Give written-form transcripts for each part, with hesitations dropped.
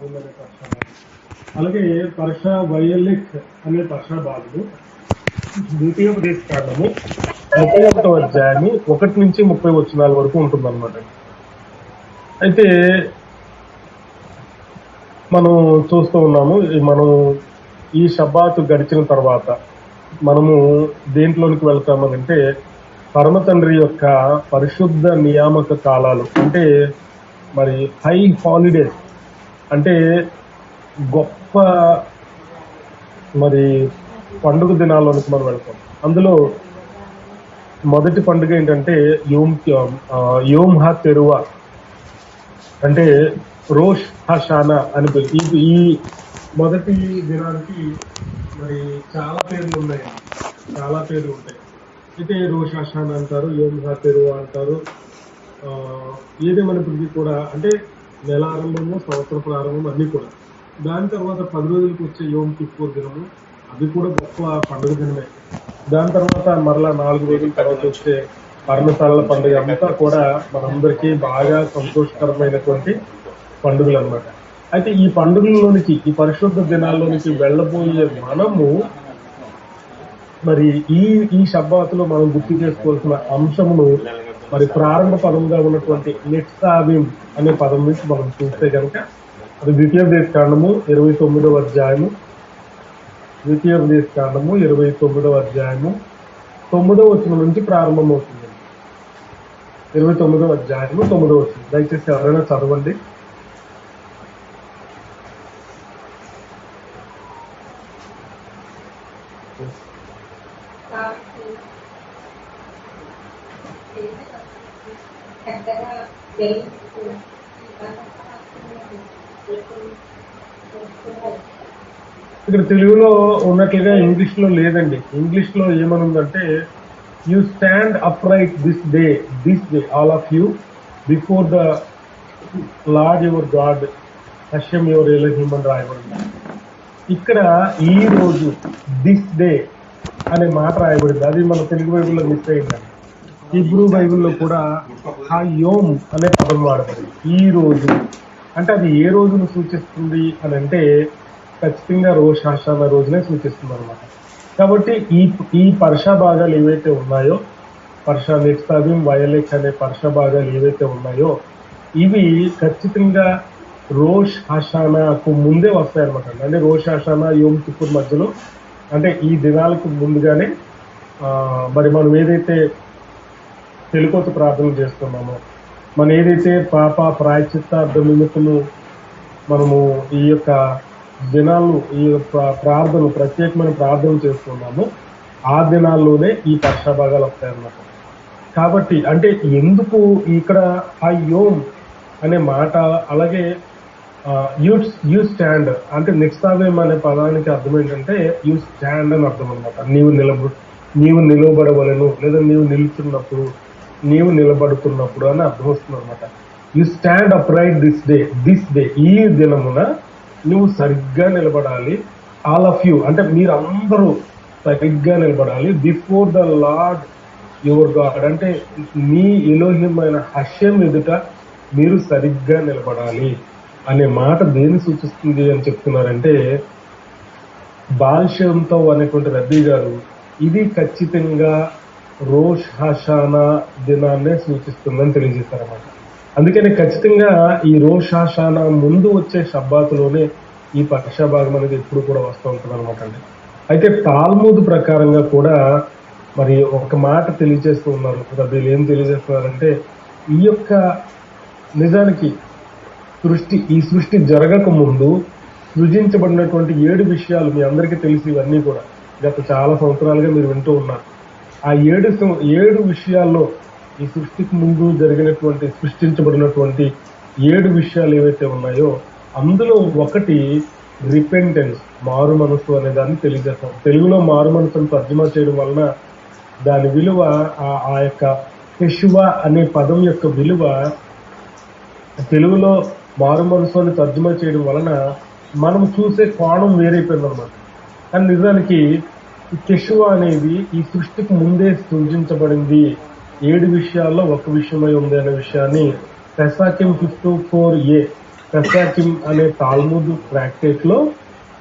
అనే పర్షా అలాగే పర్షా వైఎల్ఎక్స్ అనే పర్షా భాగము ద్వితీయోపదేశ కాండము 31వ అధ్యాయము 1 నుంచి 30 వచనాల వరకు ఉంటుందన్నమాట. అయితే మనం చూస్తూ ఉన్నాము, మనం ఈ షబ్బాతు గడిచిన తర్వాత మనము దేంట్లోనికి వెళ్తామనంటే పరమ తండ్రి యొక్క పరిశుద్ధ నియామక కాలాలు, అంటే మరి హై హాలిడేస్, అంటే గొప్ప మరి పండుగ దినాల్లోనికి మనం వెళ్తాం. అందులో మొదటి పండుగ ఏంటంటే యోమ్ హా తెరువా, అంటే రోష్ హషానా అని ఈ మొదటి దినానికి మరి చాలా పేర్లు ఉన్నాయి, చాలా పేర్లు ఉంటాయి. అయితే రోష్ హషానా అంటారు, యోమ్ హా తెరువా అంటారు. ఏదేమైనప్పటికీ కూడా అంటే నెల ఆరంభము, సంవత్సర ప్రారంభం అన్ని కూడా. దాని తర్వాత 10 రోజులకు వచ్చే యోమ్ కిప్పూర్ దినము, అది కూడా గొప్ప పండుగ దినమే. దాని తర్వాత మరలా 4 రోజుల తర్వాత వచ్చే పర్ణశాలల పండుగ అంతా కూడా మనందరికీ బాగా సంతోషకరమైనటువంటి పండుగలు అన్నమాట. అయితే ఈ పండుగల్లోనికి, ఈ పరిశుద్ధ దినాల్లోనికి వెళ్ళబోయే మనము మరి ఈ షబ్బాతులో మనం గుర్తు చేసుకోవాల్సిన అంశమును మరి ప్రారంభ పదంగా ఉన్నటువంటి నిట్సావిం అనే పదం నుంచి మనం చూస్తే కనుక అది ద్వితీయోపదేశ కాండము 29వ అధ్యాయము, ద్వితీయోపదేశ కాండము 29వ అధ్యాయము 9వ వచనం నుంచి ప్రారంభమవుతుంది. 29వ అధ్యాయము 9వ వచనం, దయచేసి ఎవరైనా చదవండి. ఇక్కడ తెలుగులో ఉన్నట్లుగా ఇంగ్లీష్ లో లేదండి. ఇంగ్లీష్ లో ఏమనుందంటే you stand upright this day all of you before the Lord your God Hashem your Elohim అని రాయబడింది. ఇక్కడ ఈ రోజు, దిస్ డే అనే మాట రాయబడింది. అది మన తెలుగు బైబిల్లో మిస్ అయిందండి. హీబ్రూ బైబిల్లో కూడా ఆ యోమ్ అనే పదం వాడబడింది. ఈ రోజు అంటే అది ఏ రోజును సూచిస్తుంది అని అంటే ఖచ్చితంగా రోష్ హషానా రోజునే సూచిస్తుంది అనమాట. కాబట్టి ఈ పర్షా భాగాలు ఏవైతే ఉన్నాయో, పర్షా నిట్సావిం, వైఎల్ఎక్స్ అనే పర్షా భాగాలు ఏవైతే ఉన్నాయో ఇవి ఖచ్చితంగా రోష్ హషానాకు ముందే వస్తాయన్నమాట. అంటే రోష్ హషానా, యోమ్ కిప్పూర్ మధ్యలో, అంటే ఈ దినాలకు ముందుగానే మరి మనం ఏదైతే తెలుకోత ప్రార్థన చేస్తున్నామో, మనం ఏదైతే పాప ప్రాయశ్చిత్తార్థ నిమిత్తము మనము ఈ యొక్క దినాల్లో ఈ ప్రార్థన, ప్రత్యేకమైన ప్రార్థన చేస్తున్నాము, ఆ దినాల్లోనే ఈ పర్షా భాగాలు వస్తాయన్నమాట. కాబట్టి అంటే ఎందుకు ఇక్కడ ఆ యోమ్ అనే మాట, అలాగే యూ స్టాండ్ అంటే నిట్సావిం అనే పదానికి అర్థం ఏంటంటే యూ స్టాండ్ అని అర్థం అనమాట. నీవు నిలబడవలను, లేదా నీవు నిలుచున్నప్పుడు, నీవు నిలబడుతున్నప్పుడు అని అర్థం వస్తుంది అనమాట. You stand upright this day ఈ దినమున నువ్వు సరిగ్గా నిలబడాలి. ఆల్ ఆఫ్ యూ అంటే మీరందరూ సరిగ్గా నిలబడాలి. Before the Lord your God అంటే నీ ఎలోహిం అయిన హషెం ఎదుట మీరు సరిగ్గా నిలబడాలి అనే మాట దేన్ని సూచిస్తుంది అని చెప్తున్నారంటే, బాల్ షెమ్ తోవ్ అనేటువంటి రబ్బీ గారు ఇది ఖచ్చితంగా రోష్ హషానా దినాన్నే సూచిస్తుందని తెలియజేస్తారన్నమాట. అందుకని ఖచ్చితంగా ఈ రోష్ హషానా ముందు వచ్చే షబ్బాతులోనే ఈ పర్షా భాగం అనేది ఎప్పుడు కూడా వస్తూ ఉంటుంది అనమాట అండి. అయితే తాల్మూద్ ప్రకారంగా కూడా మరి ఒక మాట తెలియజేస్తూ ఉన్నారు. రబ్బీలు ఏం తెలియజేస్తున్నారంటే, ఈ యొక్క నిజానికి ఈ సృష్టి జరగక ముందు సృజించబడినటువంటి 7 విషయాలు మీ అందరికీ తెలిసి, ఇవన్నీ కూడా గత చాలా సంవత్సరాలుగా మీరు వింటూ ఉన్నారు. ఆ 7 విషయాల్లో ఈ సృష్టికి ముందు సృష్టించబడినటువంటి 7 విషయాలు ఏవైతే ఉన్నాయో అందులో ఒకటి రిపెంటెన్స్, మారు మనసు అనే దాన్ని తెలియజేస్తాం. తెలుగులో మారు మనసును తర్జుమా చేయడం వలన దాని విలువ, ఆ యొక్క యెషువా అనే పదం యొక్క విలువ తెలుగులో మారు మనసు అని తర్జుమా చేయడం వలన మనం చూసే కోణం వేరైపోయింది అనమాట. కానీ నిజానికి యెషువా అనేది ఈ సృష్టికి ముందే సృజించబడింది, 7 విషయాల్లో ఒక విషయమై ఉంది అనే విషయాన్ని పెసాకిం 54a పెసాకిమ్ అనే తాల్ముద్ ట్రాక్టేట్ లో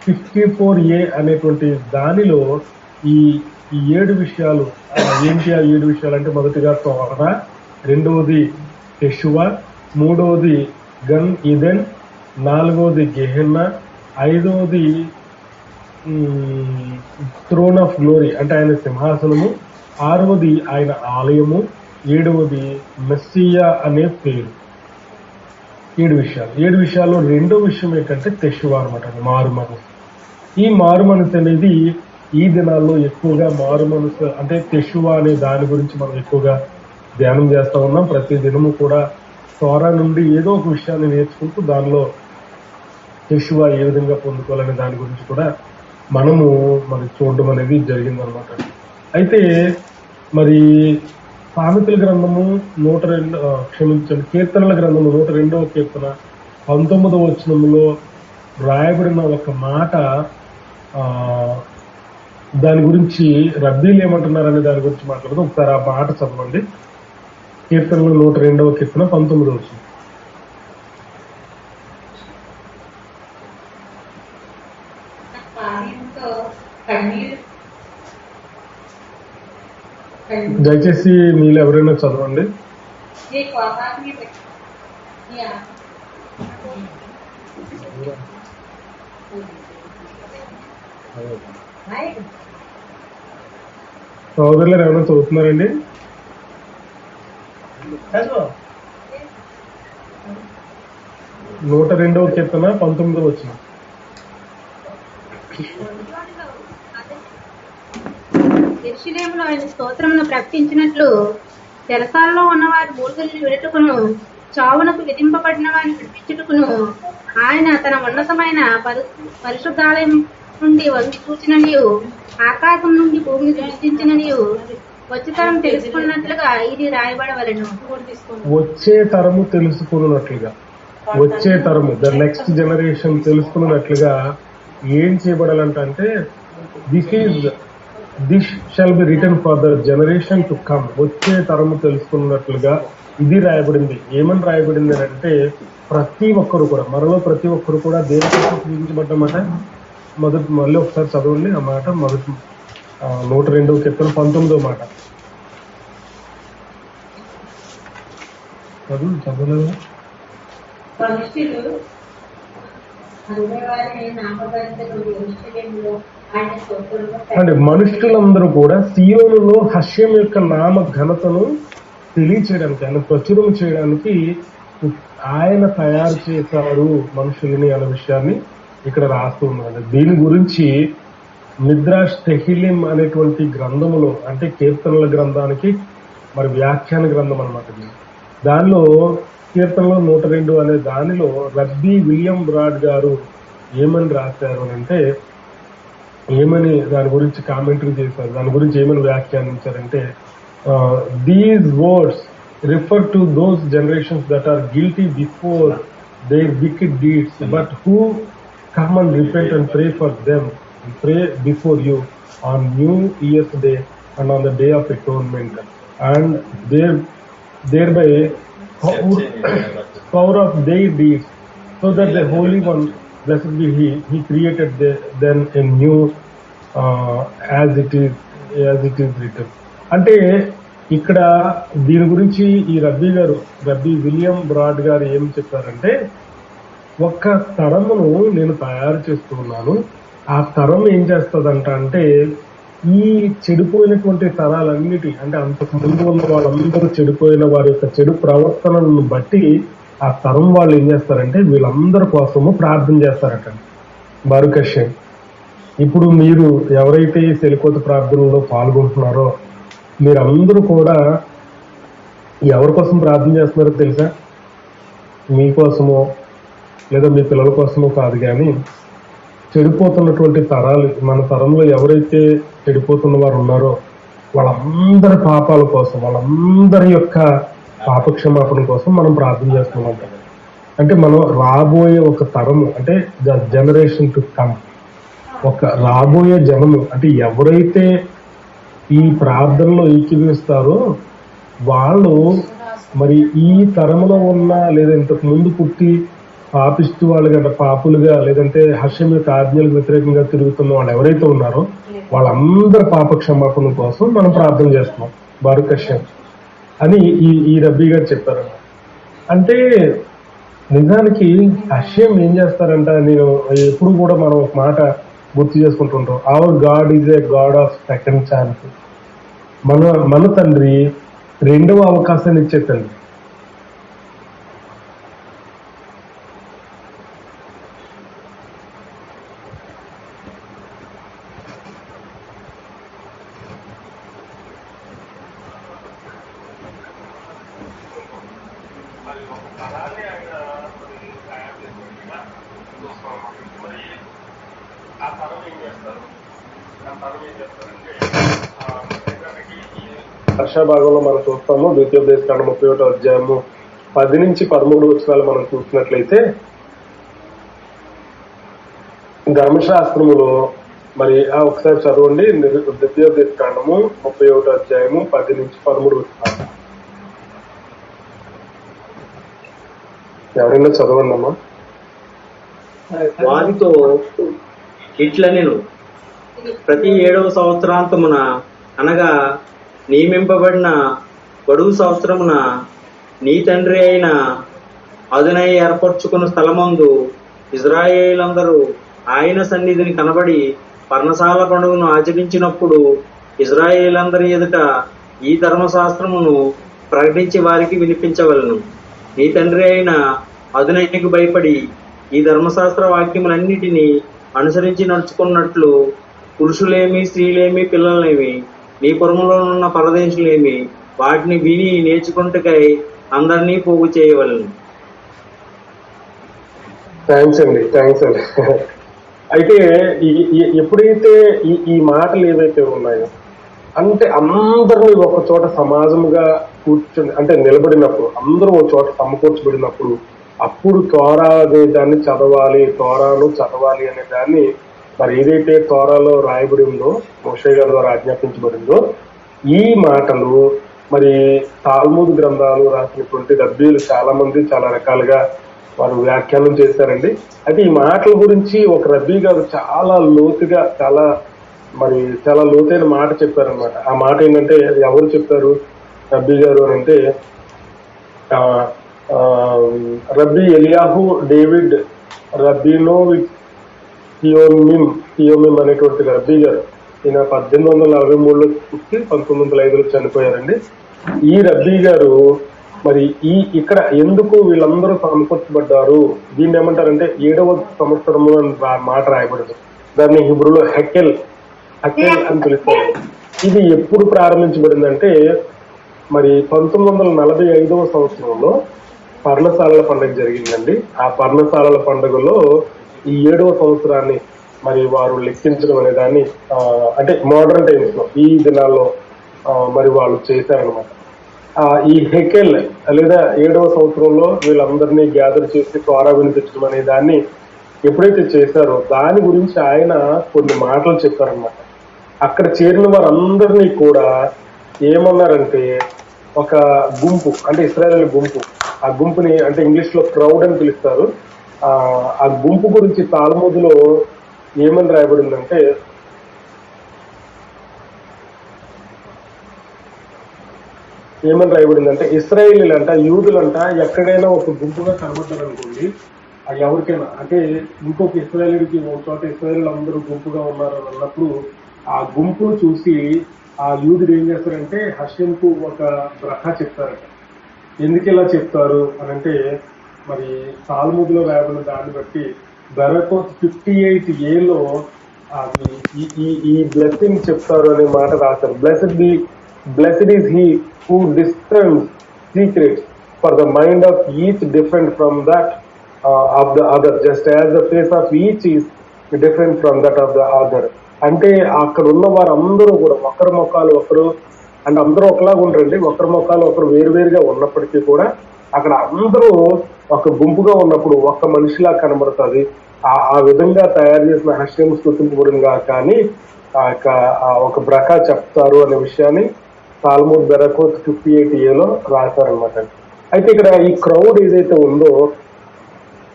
54a అనేటువంటి దానిలో ఈ ఈ 7 విషయాలు ఏంటి? ఆ 7 విషయాలు అంటే మొదటిగా తోరా, రెండవది టెషువా, మూడవది గన్ ఈదెన్, నాలుగవది గెహెన్నా, ఐదవది థ్రోన్ ఆఫ్ గ్లోరీ అంటే ఆయన సింహాసనము, ఆరవది ఆయన ఆలయము, ఏడవది మెస్సియా అనే పేరు. 7 విషయాల్లో రెండో విషయం ఏంటంటే తెషువా అనమాట, మారు మనసు. ఈ మారు మనసు అనేది ఈ దినాల్లో ఎక్కువగా మారు మనసు అంటే తెషువా అనే దాని గురించి మనం ఎక్కువగా ధ్యానం చేస్తూ ఉన్నాం. ప్రతి దినము కూడా తోరా నుండి ఏదో ఒక విషయాన్ని నేర్చుకుంటూ దానిలో తెషువా ఏ విధంగా పొందుకోవాలనే దాని గురించి కూడా మనము మరి చూడడం అనేది జరిగిందనమాట. అయితే మరి సామెతల గ్రంథము 102 కీర్తనల గ్రంథము 102వ కీర్తన 19వ వచనంలో రాయబడిన ఒక మాట, దాని గురించి రబ్బీలు ఏమంటున్నారనే దాని గురించి మాట్లాడదాం. ఒకసారి ఆ మాట చదవండి. కీర్తనలు 102వ కీర్తన 19వ వచనం. దయచేసి మీరు ఎవరైనా చదవండి. సోదరులు ఏమైనా చదువుతున్నారండి? 102వ కీర్తన 19వ వచనం. యెరూషలేములో ఆయన స్తోత్రమును ప్రకటించినట్లు చెరసాలలో ఉన్నవారి మూర్ఖులను విడుటకును, చావునకు విధింపబడిన వారిని విడిపించుటకును ఆయన తన ఉన్నతమైన పరిశుద్ధాలయం నుండి వంగి చూచిననియు, ఆకాశం నుండి భూమిని దృష్టించిననియు వచ్చే తరం తెలుసుకున్నట్లుగా ఇది రాయబడవలెను. వచ్చే తరము తెలుసుకున్నట్లుగా, వచ్చే తరము ద నెక్స్ట్ జనరేషన్ తెలుసుకున్నట్లుగా ఏం చేయబడాలంటే this shall be written for the generation to come. వచ్చే తరము తెలుసుకున్నట్లుగా ఇది రాయబడింది. ఏమని రాయబడింది అంటే ప్రతి ఒక్కరు కూడా, మనలో ప్రతి ఒక్కరు కూడా దేని కోసం సృజించబడ్డమాట. మళ్ళీ ఒకసారి చదవండి ఆ మాట. 102వ కీర్తన 19వ మాట చదవలేదు. అంటే మనుష్యులందరూ కూడా సియోనులో హర్షం యొక్క నామ ఘనతను తెలియచేయడానికి, ఆయన ప్రచురం చేయడానికి ఆయన తయారు చేశారు మనుషులని అనే విషయాన్ని ఇక్కడ రాస్తూ ఉన్నారు. దీని గురించి మిద్రాష్ తెహిలిం అనేటువంటి గ్రంథములో, అంటే కీర్తనల గ్రంథానికి మరి వ్యాఖ్యాన గ్రంథం అనమాట. దానిలో కీర్తనలో 102 అనే దానిలో రబ్బీ విలియం బ్రాడ్ గారు ఏమని రాశారు అంటే, ఏమని దాని గురించి కామెంటరీ చేశారు, దాని గురించి ఏమని వ్యాఖ్యానించారంటే, these words refer to those generations that are guilty before their wicked deeds, but who come and repent and pray for them and pray before you on New Year's Day and on the Day of Atonement, and thereby power of their deeds, so that the Holy One, blessed be He created them in new as it is written. అంటే ఇక్కడ దీని గురించి ఈ రబ్బీ William broad గారు ఏం చెప్పారంటే, ఒక్క తరమును నేను తయారు చేస్తున్నాను. ఆ తరం ఏం చేస్తుందంట అంటే, ఈ చెడిపోయినటువంటి తరాలన్నిటి, అంటే అంతకు ముందు ఉన్న వాళ్ళందరూ చెడిపోయిన వారి యొక్క చెడు ప్రవర్తనలను బట్టి ఆ తరం వాళ్ళు ఏం చేస్తారంటే వీళ్ళందరి కోసము ప్రార్థన చేస్తారట. బారుకష్యం, ఇప్పుడు మీరు ఎవరైతే ఈ సెలికోత ప్రార్థనలో పాల్గొంటున్నారో మీరందరూ కూడా ఎవరి కోసం ప్రార్థన చేస్తున్నారో తెలుసా? మీకోసమో లేదా మీ పిల్లల కోసమో కాదు, కానీ చెడిపోతున్నటువంటి తరాలు, మన తరంలో ఎవరైతే చెడిపోతున్న వారు ఉన్నారో వాళ్ళందరి పాపాల కోసం, వాళ్ళందరి యొక్క పాపక్షమాపణ కోసం మనం ప్రార్థన చేస్తున్నాం. అంటే మనం రాబోయే ఒక తరము, అంటే ద జనరేషన్ టు కమ్, ఒక రాబోయే జనము, అంటే ఎవరైతే ఈ ప్రార్థనలో ఏకీభవిస్తారో వాళ్ళు మరి ఈ తరములో ఉన్న లేదా ఇంతకు ముందు పుట్టి పాపిస్తూ వాళ్ళు కదా పాపులుగా లేదంటే హర్షం యొక్క ఆజ్ఞలకు వ్యతిరేకంగా తిరుగుతున్న వాళ్ళు ఎవరైతే ఉన్నారో వాళ్ళందరి పాప క్షమాపణ కోసం మనం ప్రార్థన చేస్తున్నాం బారుక్ హషెం అని ఈ రబ్బీ గారు చెప్పారు. అంటే నిజానికి హషెం ఏం చేస్తారంట, నేను ఎప్పుడు కూడా మనం ఒక మాట గుర్తు చేసుకుంటుంటాం, our God is a God of second chance. మన తండ్రి రెండవ అవకాశాన్ని ఇచ్చే తండ్రి. వర్ష భాగంలో మనం చూస్తాము ద్వితీయోపదేశకాండం 31వ అధ్యాయము 10 నుంచి 13 వచనాలు మనం చూసినట్లయితే ధర్మశాస్త్రములో మరి ఒకసారి చదవండి. ద్వితీయోపదేశకాండము 31వ అధ్యాయము 10 నుంచి 13 వచనాలు ఎవరైనా చదవండి అమ్మా. వారితో ఇట్లా నేను ప్రతి 7వ సంవత్సరాంతమున అనగా నియమింపబడిన గడువు సంవత్సరమున నీ తండ్రి అయిన అదునై ఏర్పరచుకున్న స్థలమందు ఇజ్రాయేలందరూ ఆయన సన్నిధిని కనబడి పర్ణశాల పండుగను ఆచరించినప్పుడు ఇజ్రాయేలందరి ఎదుట ఈ ధర్మశాస్త్రమును ప్రకటించి వారికి వినిపించవలను. నీ తండ్రి అయిన అదునైకి భయపడి ఈ ధర్మశాస్త్ర వాక్యములన్నిటినీ అనుసరించి నడుచుకున్నట్లు పురుషులేమి స్త్రీలేమి పిల్లలేమి నీ పురములోనున్న పరదేశులేమి వాటిని విని నేర్చుకుంటకై అందరినీ పోగు చేయవలను. థ్యాంక్స్ అండి. అయితే ఎప్పుడైతే ఈ మాటలు ఏవైతే ఉన్నాయో అంటే అందరినీ ఒక చోట సమాజముగా కూర్చొని అంటే నిలబడినప్పుడు అందరూ ఒక చోట సమకూర్చబడినప్పుడు అప్పుడు తోరా అనే దాన్ని తోరాను చదవాలి అనే దాన్ని మరి ఏదైతే తోరాలో రాయబడి ఉందో మోషే గారి ద్వారా ఆజ్ఞాపించబడిందో ఈ మాటలు మరి తాల్మూద్ గ్రంథాలు రాసినటువంటి రబ్బీలు చాలా మంది చాలా రకాలుగా వారు వ్యాఖ్యానం చేశారండి. అయితే ఈ మాటల గురించి ఒక రబ్బీ గారు చాలా లోతుగా చాలా లోతైన మాట చెప్పారనమాట. ఆ మాట ఏంటంటే ఎవరు చెప్పారు రబ్బీ గారు అని అంటే రబ్బీ ఎలియాహు డేవిడ్ రబ్బీనోవిచ్ థియోమిమ్ అనేటువంటి రబ్బీ గారు. ఈయన 1843లో పుట్టి 1905లో చనిపోయారండి. ఈ రబ్బీ గారు మరి ఇక్కడ ఎందుకు వీళ్ళందరూ సమకూర్చబడ్డారు, దీన్ని ఏమంటారంటే 7వ సంవత్సరము అని మాట రాయబడింది. దాన్ని హిబ్రూలో హెకెల్ అని పిలుస్తారు. ఇది ఎప్పుడు ప్రారంభించబడిందంటే మరి 1945వ సంవత్సరంలో పర్ణశాలల పండుగ జరిగిందండి. ఆ పర్ణశాలల పండుగలో ఈ 7వ సంవత్సరాన్ని మరి వారు లెక్కించడం అనే దాన్ని అంటే మోడర్న్ టైమ్స్ లో ఈ దినాల్లో మరి వాళ్ళు చేశారనమాట. ఈ హెకెల్ లేదా 7వ సంవత్సరంలో వీళ్ళందరినీ గ్యాదర్ చేసి తోరా వినిపించడం అనే దాన్ని ఎప్పుడైతే చేశారో దాని గురించి ఆయన కొన్ని మాటలు చెప్పారనమాట. అక్కడ చేరిన వారందరినీ కూడా ఏమన్నారంటే ఒక గుంపు అంటే ఇశ్రాయేలు గుంపు, ఆ గుంపుని అంటే ఇంగ్లీష్ లో క్రౌడ్ అని పిలుస్తారు. ఆ గుంపు గురించి తాల్మూదులో ఏమని రాయబడిందంటే ఇశ్రాయేలీలంట యూదులంట ఎక్కడైనా ఒక గుంపుగా కనబడ్డారనుకోండి, ఎవరికైనా అంటే ఇంకొక ఇశ్రాయేలీకి ఒక చోట ఇశ్రాయేలు అందరూ గుంపుగా ఉన్నారు అన్నప్పుడు ఆ గుంపును చూసి ఆ యూదుడు ఏం చేస్తారంటే హషెంకు ఒక బ్రహా చెప్తారట. ఎందుకు ఇలా చెప్తారు అని అంటే మరి తాల్మూదులో రాయబడిన దాన్ని బట్టి బెరకోత్ 58A ఈ బ్లెస్సింగ్ చెప్తారు అనే మాట రాశారు. Blessed is he who discerns secrets for the mind of each different from that of the other just as the face of each is different from that of the other. అంటే అక్కడ ఉన్న వారందరూ కూడా ఒకరి ముఖాలు ఒకరు అంటే అందరూ ఒకలాగా ఉండరండి, ఒకరి ముఖాలు ఒకరు వేరువేరుగా ఉన్నప్పటికీ కూడా అక్కడ అందరూ ఒక గుంపుగా ఉన్నప్పుడు ఒక్క మనిషిలా కనబడుతుంది. ఆ విధంగా తయారు చేసిన హర్షం స్తుతింపబడినగా కానీ ఒక బ్రకా చెప్తారు అనే విషయాన్ని తాల్మూద్ బెరకోత్ 58A రాశారనమాట. అయితే ఇక్కడ ఈ క్రౌడ్ ఏదైతే ఉందో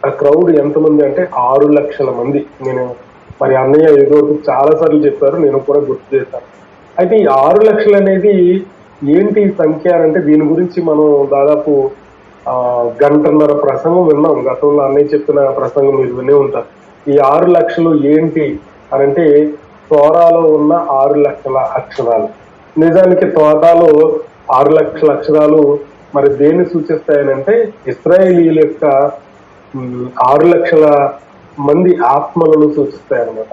ఆ క్రౌడ్ ఎంతమంది అంటే 6 లక్షల మంది. నేను మరి అన్నయ్య ఇదివరకు చాలా సార్లు చెప్పారు, నేను కూడా గుర్తు చేశాను. అయితే ఈ 6 లక్షలు అనేది ఏంటి సంఖ్య అంటే దీని గురించి మనం దాదాపు గంటన్నర ప్రసంగం విన్నాం. గతంలో అన్నయ్య చెప్పిన ప్రసంగం మీరు వినే ఉంటారు. ఈ 6 లక్షలు ఏంటి అని అంటే తోరాలో ఉన్న 6 లక్షల అక్షరాలు. నిజానికి తోరాలో 6 లక్షల అక్షరాలు మరి దేన్ని సూచిస్తాయనంటే ఇశ్రాయేలీయుల యొక్క 6 లక్షల మంది ఆత్మలను సూచిస్తాయన్నమాట.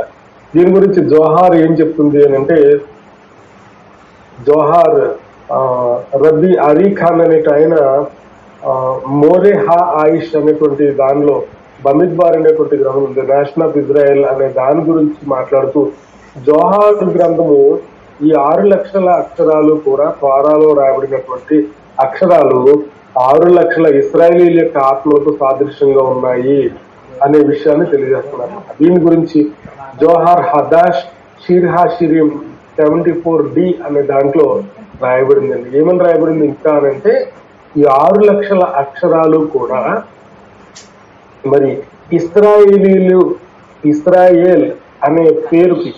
దీని గురించి జోహార్ ఏం చెప్తుంది అని అంటే, జోహార్ రబ్బీ అరీ ఖాన్ అనేటి ఆయన మోరే హా ఆయిష్ అనేటువంటి దానిలో బమిద్బార్ అనేటువంటి గ్రంథం ఉంది, నేషన్ ఆఫ్ ఇజ్రాయెల్ అనే దాని గురించి మాట్లాడుతూ జోహార్ గ్రంథము ఈ 6 లక్షల అక్షరాలు కూడా త్వరాలో రాయబడినటువంటి అక్షరాలు 6 లక్షల ఇశ్రాయేలీయుల యొక్క ఆత్మలకు సాదృశ్యంగా ఉన్నాయి అనే విషయాన్ని తెలియజేస్తున్నారు. దీని గురించి జోహార్ హదాష్ షిర్హా షిరిం 74D అనే దాంట్లో రాయబడిందండి. ఏమని రాయబడింది ఇంకా అంటే, ఈ 6 లక్షల అక్షరాలు కూడా మరి ఇస్రాయేల్ అనే పేరుకి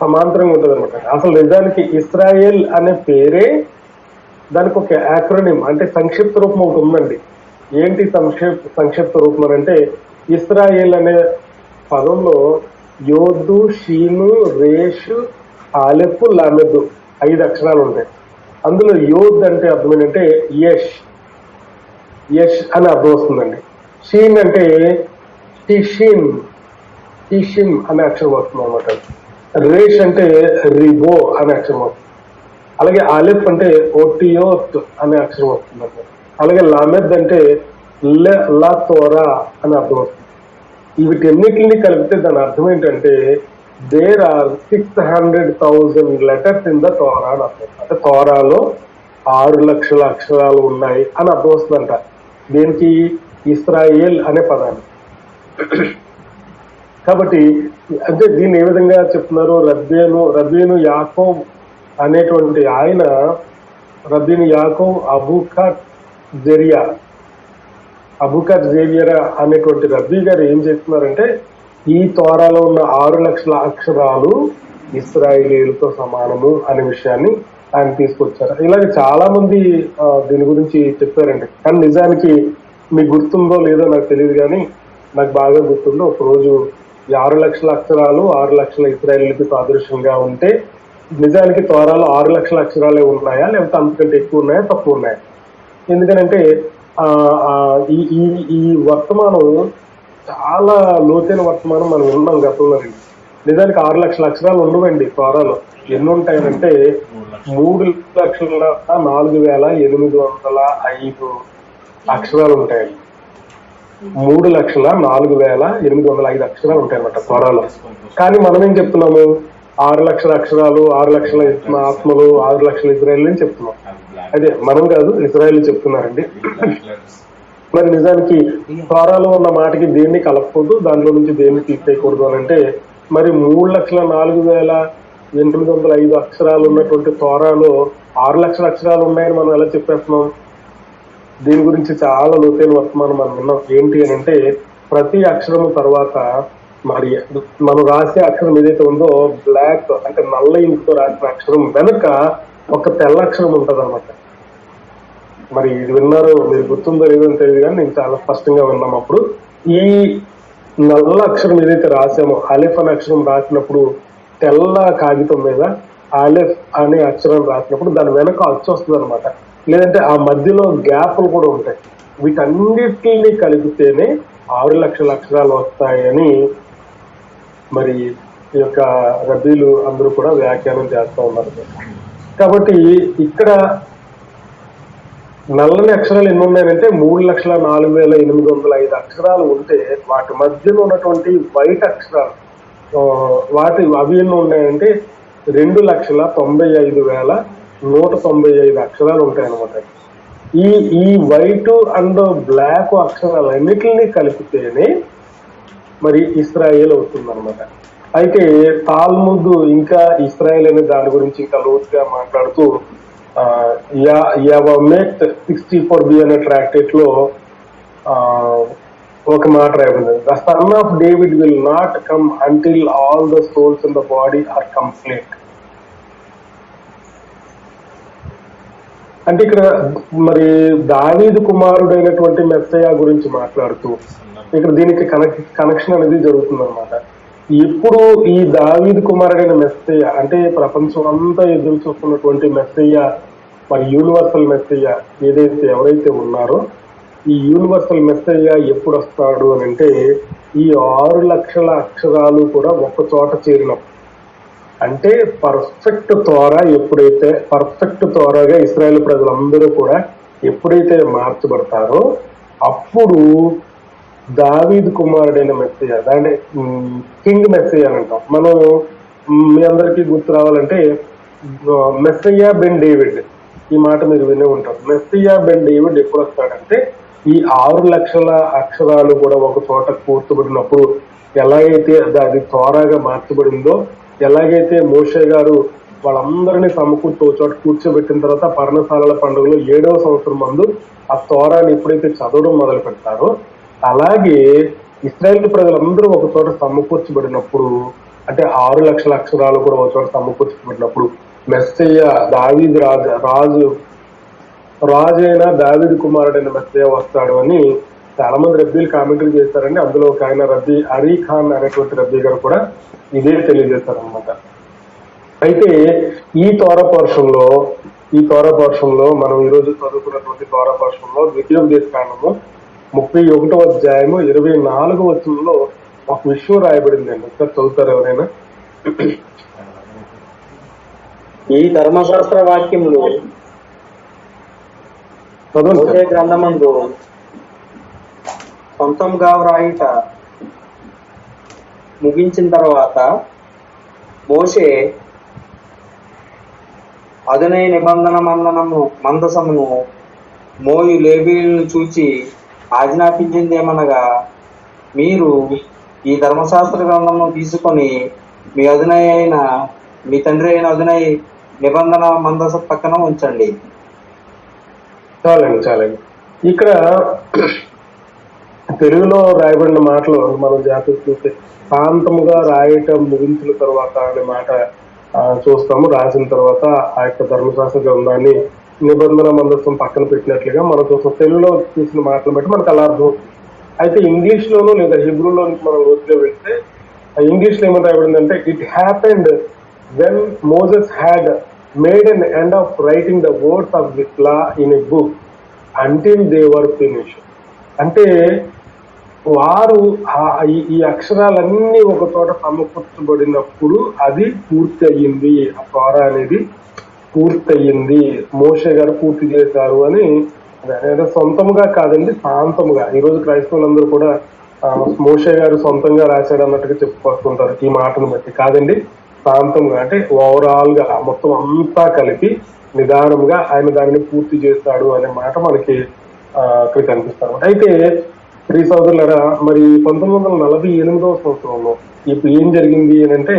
సమాంతరంగా ఉంటుంది అనమాట. అసలు నిజానికి ఇస్రాయేల్ అనే పేరే దానికి ఒక యాక్రోనిమ్ అంటే సంక్షిప్త రూపం ఒకటి ఉందండి. ఏంటి సంక్షిప్త రూపం అంటే, ఇస్రాయేల్ అనే పదంలో యోధు, షీను, రేషు, ఆలెఫ్, లామెద్ 5 అక్షరాలు ఉంటాయి. అందులో యోధ్ అంటే అర్థం ఏంటంటే యష్ అని అర్థం వస్తుందండి. షీన్ అంటే టిషిమ్ అనే అక్షరం వస్తుంది అనమాట. రేష్ అంటే రిబో అనే అక్షరం వస్తుంది. అలాగే ఆలెఫ్ అంటే ఓటియోత్ అనే అక్షరం వస్తుంది. అలాగే లామెద్ అంటే లా తోరా అని అర్థం వస్తుంది. వీటన్నిటిని కలిపితే దాని అర్థం ఏంటంటే there are 600,000 letters in the Torah అని అర్థం. అంటే తోరాలో 6 లక్షల అక్షరాలు ఉన్నాయి అని అర్థం వస్తుందంట. దేనికి? ఇస్రాయేల్ అనే పదాన్ని. కాబట్టి అంటే దీన్ని ఏ విధంగా చెప్తున్నారు, రబ్బీను యాకోబ్ అనేటువంటి ఆయన, రబ్బీను యాకోబ్ అబుకర్ జేవియరా అనేటువంటి రబ్బీ గారు ఏం చేస్తున్నారంటే, ఈ తోరాలో ఉన్న 6 లక్షల అక్షరాలు ఇశ్రాయేలీయులతో సమానము అనే విషయాన్ని ఆయన తీసుకొచ్చారు. ఇలాగే చాలా మంది దీని గురించి చెప్పారండి. కానీ నిజానికి మీకు గుర్తుందో లేదో నాకు తెలియదు, కానీ నాకు బాగా గుర్తుందో ఒక రోజు ఈ 6 లక్షల అక్షరాలు 6 లక్షల ఇశ్రాయేలీయులకి సాదృశ్యంగా ఉంటే నిజానికి తోరాలో 6 లక్షల అక్షరాలే ఉన్నాయా లేకపోతే అంతకంటే ఎక్కువ ఉన్నాయా తక్కువ ఉన్నాయా? ఎందుకనంటే ఈ వర్తమానం చాలా లోతైన వర్తమానం మనం విన్నాం గతంలో. నిజానికి 6 లక్షల అక్షరాలు ఉండవండి తోరాలో. ఎన్ని ఉంటాయనంటే 3,04,805 అక్షరాలు ఉంటాయండి. 3,04,805 అక్షరాలు ఉంటాయన్నమాట తోరాలో. కానీ మనం ఏం చెప్తున్నాము, 6 లక్షల అక్షరాలు, 6 లక్షల ఆత్మలు, 6 లక్షల ఇజ్రాయేల్ అని చెప్తున్నాం. అదే మనం కాదు, ఇజ్రాయేల్ చెప్తున్నారండి. మరి నిజానికి తోరాలో ఉన్న మాటకి దేన్ని కలపకూడదు, దాంట్లో నుంచి దేన్ని తీసేయకూడదు అని అంటే, మరి 3,04,805 అక్షరాలు ఉన్నటువంటి తోరాలో 6 లక్షల అక్షరాలు ఉన్నాయని మనం ఎలా చెప్పేస్తున్నాం? దీని గురించి చాలా లోతైన వర్తమానం మనం విన్నాం. ఏంటి అని అంటే, ప్రతి అక్షరము తర్వాత మరి మనం రాసే అక్షరం ఏదైతే ఉందో బ్లాక్ అంటే నల్ల ఇంకుతో రాసిన అక్షరం వెనుక ఒక తెల్ల అక్షరం ఉంటది అనమాట. మరి ఇది విన్నారు, మీరు గుర్తుందో లేదో తెలియదు, కానీ నేను చాలా స్పష్టంగా విన్నాం. అప్పుడు ఈ నల్ల అక్షరం ఏదైతే రాసామో, అలెఫ్ అనే అక్షరం రాసినప్పుడు తెల్ల కాగితం మీద అలెఫ్ అనే అక్షరం రాసినప్పుడు దాని వెనక అచ్చు వస్తుంది అనమాట. లేదంటే ఆ మధ్యలో గ్యాప్లు కూడా ఉంటాయి. వీటన్నిటిని కలిపితేనే 6 లక్షల అక్షరాలు వస్తాయని మరి ఈ యొక్క రబ్బీలు అందరూ కూడా వ్యాఖ్యానం చేస్తూ ఉన్నారు. కాబట్టి ఇక్కడ నల్లని అక్షరాలు ఎన్ని ఉన్నాయంటే 3,04,805 అక్షరాలు ఉంటే వాటి మధ్యలో ఉన్నటువంటి వైట్ అక్షరాలు అవి ఎన్ని ఉన్నాయంటే 2,95,195 అక్షరాలు ఉంటాయి అన్నమాట. ఈ వైట్ అండ్ బ్లాక్ అక్షరాలు అన్నిటిని కలిపితేనే మరి ఇస్రాయేల్ అవుతుంది అనమాట. అయితే తాల్ముద్ ఇంకా ఇస్రాయేల్ అనే దాని గురించి ఇంకా లోతుగా మాట్లాడుతూ యావమెత్ 64b అనే ట్రాక్టేట్ లో ఒక మాట రాయబడింది, the son of David will not come until all the souls in the body are complete. అంటే ఇక్కడ మరి దావీదు కుమారుడైనటువంటి మెస్సయ్య గురించి మాట్లాడుతూ ఇక్కడ దీనికి కనెక్షన్ అనేది జరుగుతుంది అనమాట. ఇప్పుడు ఈ దావీదు కుమారుడైన మెస్సయ్య అంటే ప్రపంచం అంతా ఎదురు చూస్తున్నటువంటి మెస్సయ్య, మరి యూనివర్సల్ మెస్సయ్య ఎవరైతే ఉన్నారో ఈ యూనివర్సల్ మెస్సయ్య ఎప్పుడు వస్తాడు అని అంటే ఈ 6 లక్షల అక్షరాలు కూడా ఒక్క చోట చేరినప్పుడు, అంటే పర్ఫెక్ట్ తోరాగా ఇశ్రాయేలు ప్రజలందరూ కూడా ఎప్పుడైతే మార్చబడతారో అప్పుడు దావీదు కుమారుడైన మెస్సయ్య, దాన్ని కింగ్ మెస్సయ్య అని అంటాం మనం. మీ అందరికీ గుర్తు రావాలంటే మెస్సయ్య బెన్ డేవిడ్, ఈ మాట మీరు వినే ఉంటారు. మెస్సయ్య బెన్ డేవిడ్ ఎప్పుడు వస్తాడంటే ఈ 6 లక్షల అక్షరాలు కూడా ఒక చోట కూర్చబడినప్పుడు, ఎలాగైతే అది తోరాగా మార్చబడిందో, ఎలాగైతే మోషే గారు వాళ్ళందరినీ సమకూర్చి చోట కూర్చోబెట్టిన తర్వాత పర్ణశాలల పండుగలో 7వ సంవత్సరం మందు ఆ తోరాన్ని ఎప్పుడైతే చదవడం మొదలు పెడతారో, అలాగే ఇశ్రాయేలు ప్రజలందరూ ఒక చోట సమకూర్చబడినప్పుడు, అంటే 6 లక్షల అక్షరాలు కూడా ఒక చోట సమకూర్చబడినప్పుడు మెస్సయ్య దావీదు రాజు అయిన దావీదు కుమారుడైన మెస్సయ్య వస్తాడు అని చాలా మంది రబ్బీలు కామెంటరీ చేస్తారండి. అందులో ఒక ఆయన రబ్బీ అరీ ఖాన్ అనేటువంటి రబ్బీ గారు కూడా ఇదే తెలియజేస్తారనమాట. అయితే ఈ తోరపర్షంలో మనం ఈరోజు చదువుకున్నటువంటి తోరపర్షంలో ద్వితీయోపదేశ కాండము 31వ అధ్యాయము 24వ వచనంలో ఒక విషయం రాయబడిందండి. ఒకసారి చదువుతారు ఎవరైనా? ఈ ధర్మశాస్త్ర వాక్యములు మోషే గ్రంథమందు సొంతంగా వ్రాయుట ముగించిన తర్వాత మోషే అదునై నిబంధన మందసమును మోయు లేవీయులను చూచి ఆజ్ఞాపించిందేమనగా, మీరు ఈ ధర్మశాస్త్ర గ్రంథమును తీసుకొని మీ తండ్రి అయిన అదునై నిబంధన మందస పక్కన ఉంచండి. చాలండి. ఇక్కడ తెలుగులో రాయబడిన మాటలు మనం జాగ్రత్త చూస్తే శాంతముగా రాయటం ముగించిన తర్వాత అనే మాట చూస్తాము. రాసిన తర్వాత ఆ యొక్క ధర్మశాస్త్ర గ్రంథాన్ని నిబంధన మందస్థం పక్కన పెట్టినట్లుగా మనం చూస్తాం. తెలుగులో చూసిన మాటలు బట్టి మనకు అలా అర్థం. అయితే ఇంగ్లీష్ లోనూ లేదా హిబ్రూలో మనం రోజుగా వెళ్తే ఇంగ్లీష్ లో ఏమని రాయబడిందంటే, it happened when Moses had made an end of writing the words of this law in a book until they were finished. అంటే వారు ఈ అక్షరాలన్నీ ఒక చోట సమకూర్చబడినప్పుడు అది పూర్తి అయ్యింది, ఆ తోరా అనేది పూర్తి అయ్యింది, మోషే గారు పూర్తి చేశారు అని. సొంతంగా కాదండి, శాంతముగా. ఈరోజు క్రైస్తవులందరూ కూడా మోషే గారు సొంతంగా రాశాడు అన్నట్టుగా చెప్పుకొస్తుంటారు. ఈ మాటను బట్టి కాదండి, శాంతంగా అంటే ఓవరాల్ గా మొత్తం అంతా కలిపి నిదానంగా ఆయన దానిని పూర్తి చేస్తాడు అనే మాట మనకి అక్కడ కనిపిస్తారు. అయితే ప్రియ సోదరులారా, మరి 1948వ సంవత్సరంలో ఇప్పుడు ఏం జరిగింది అని అంటే,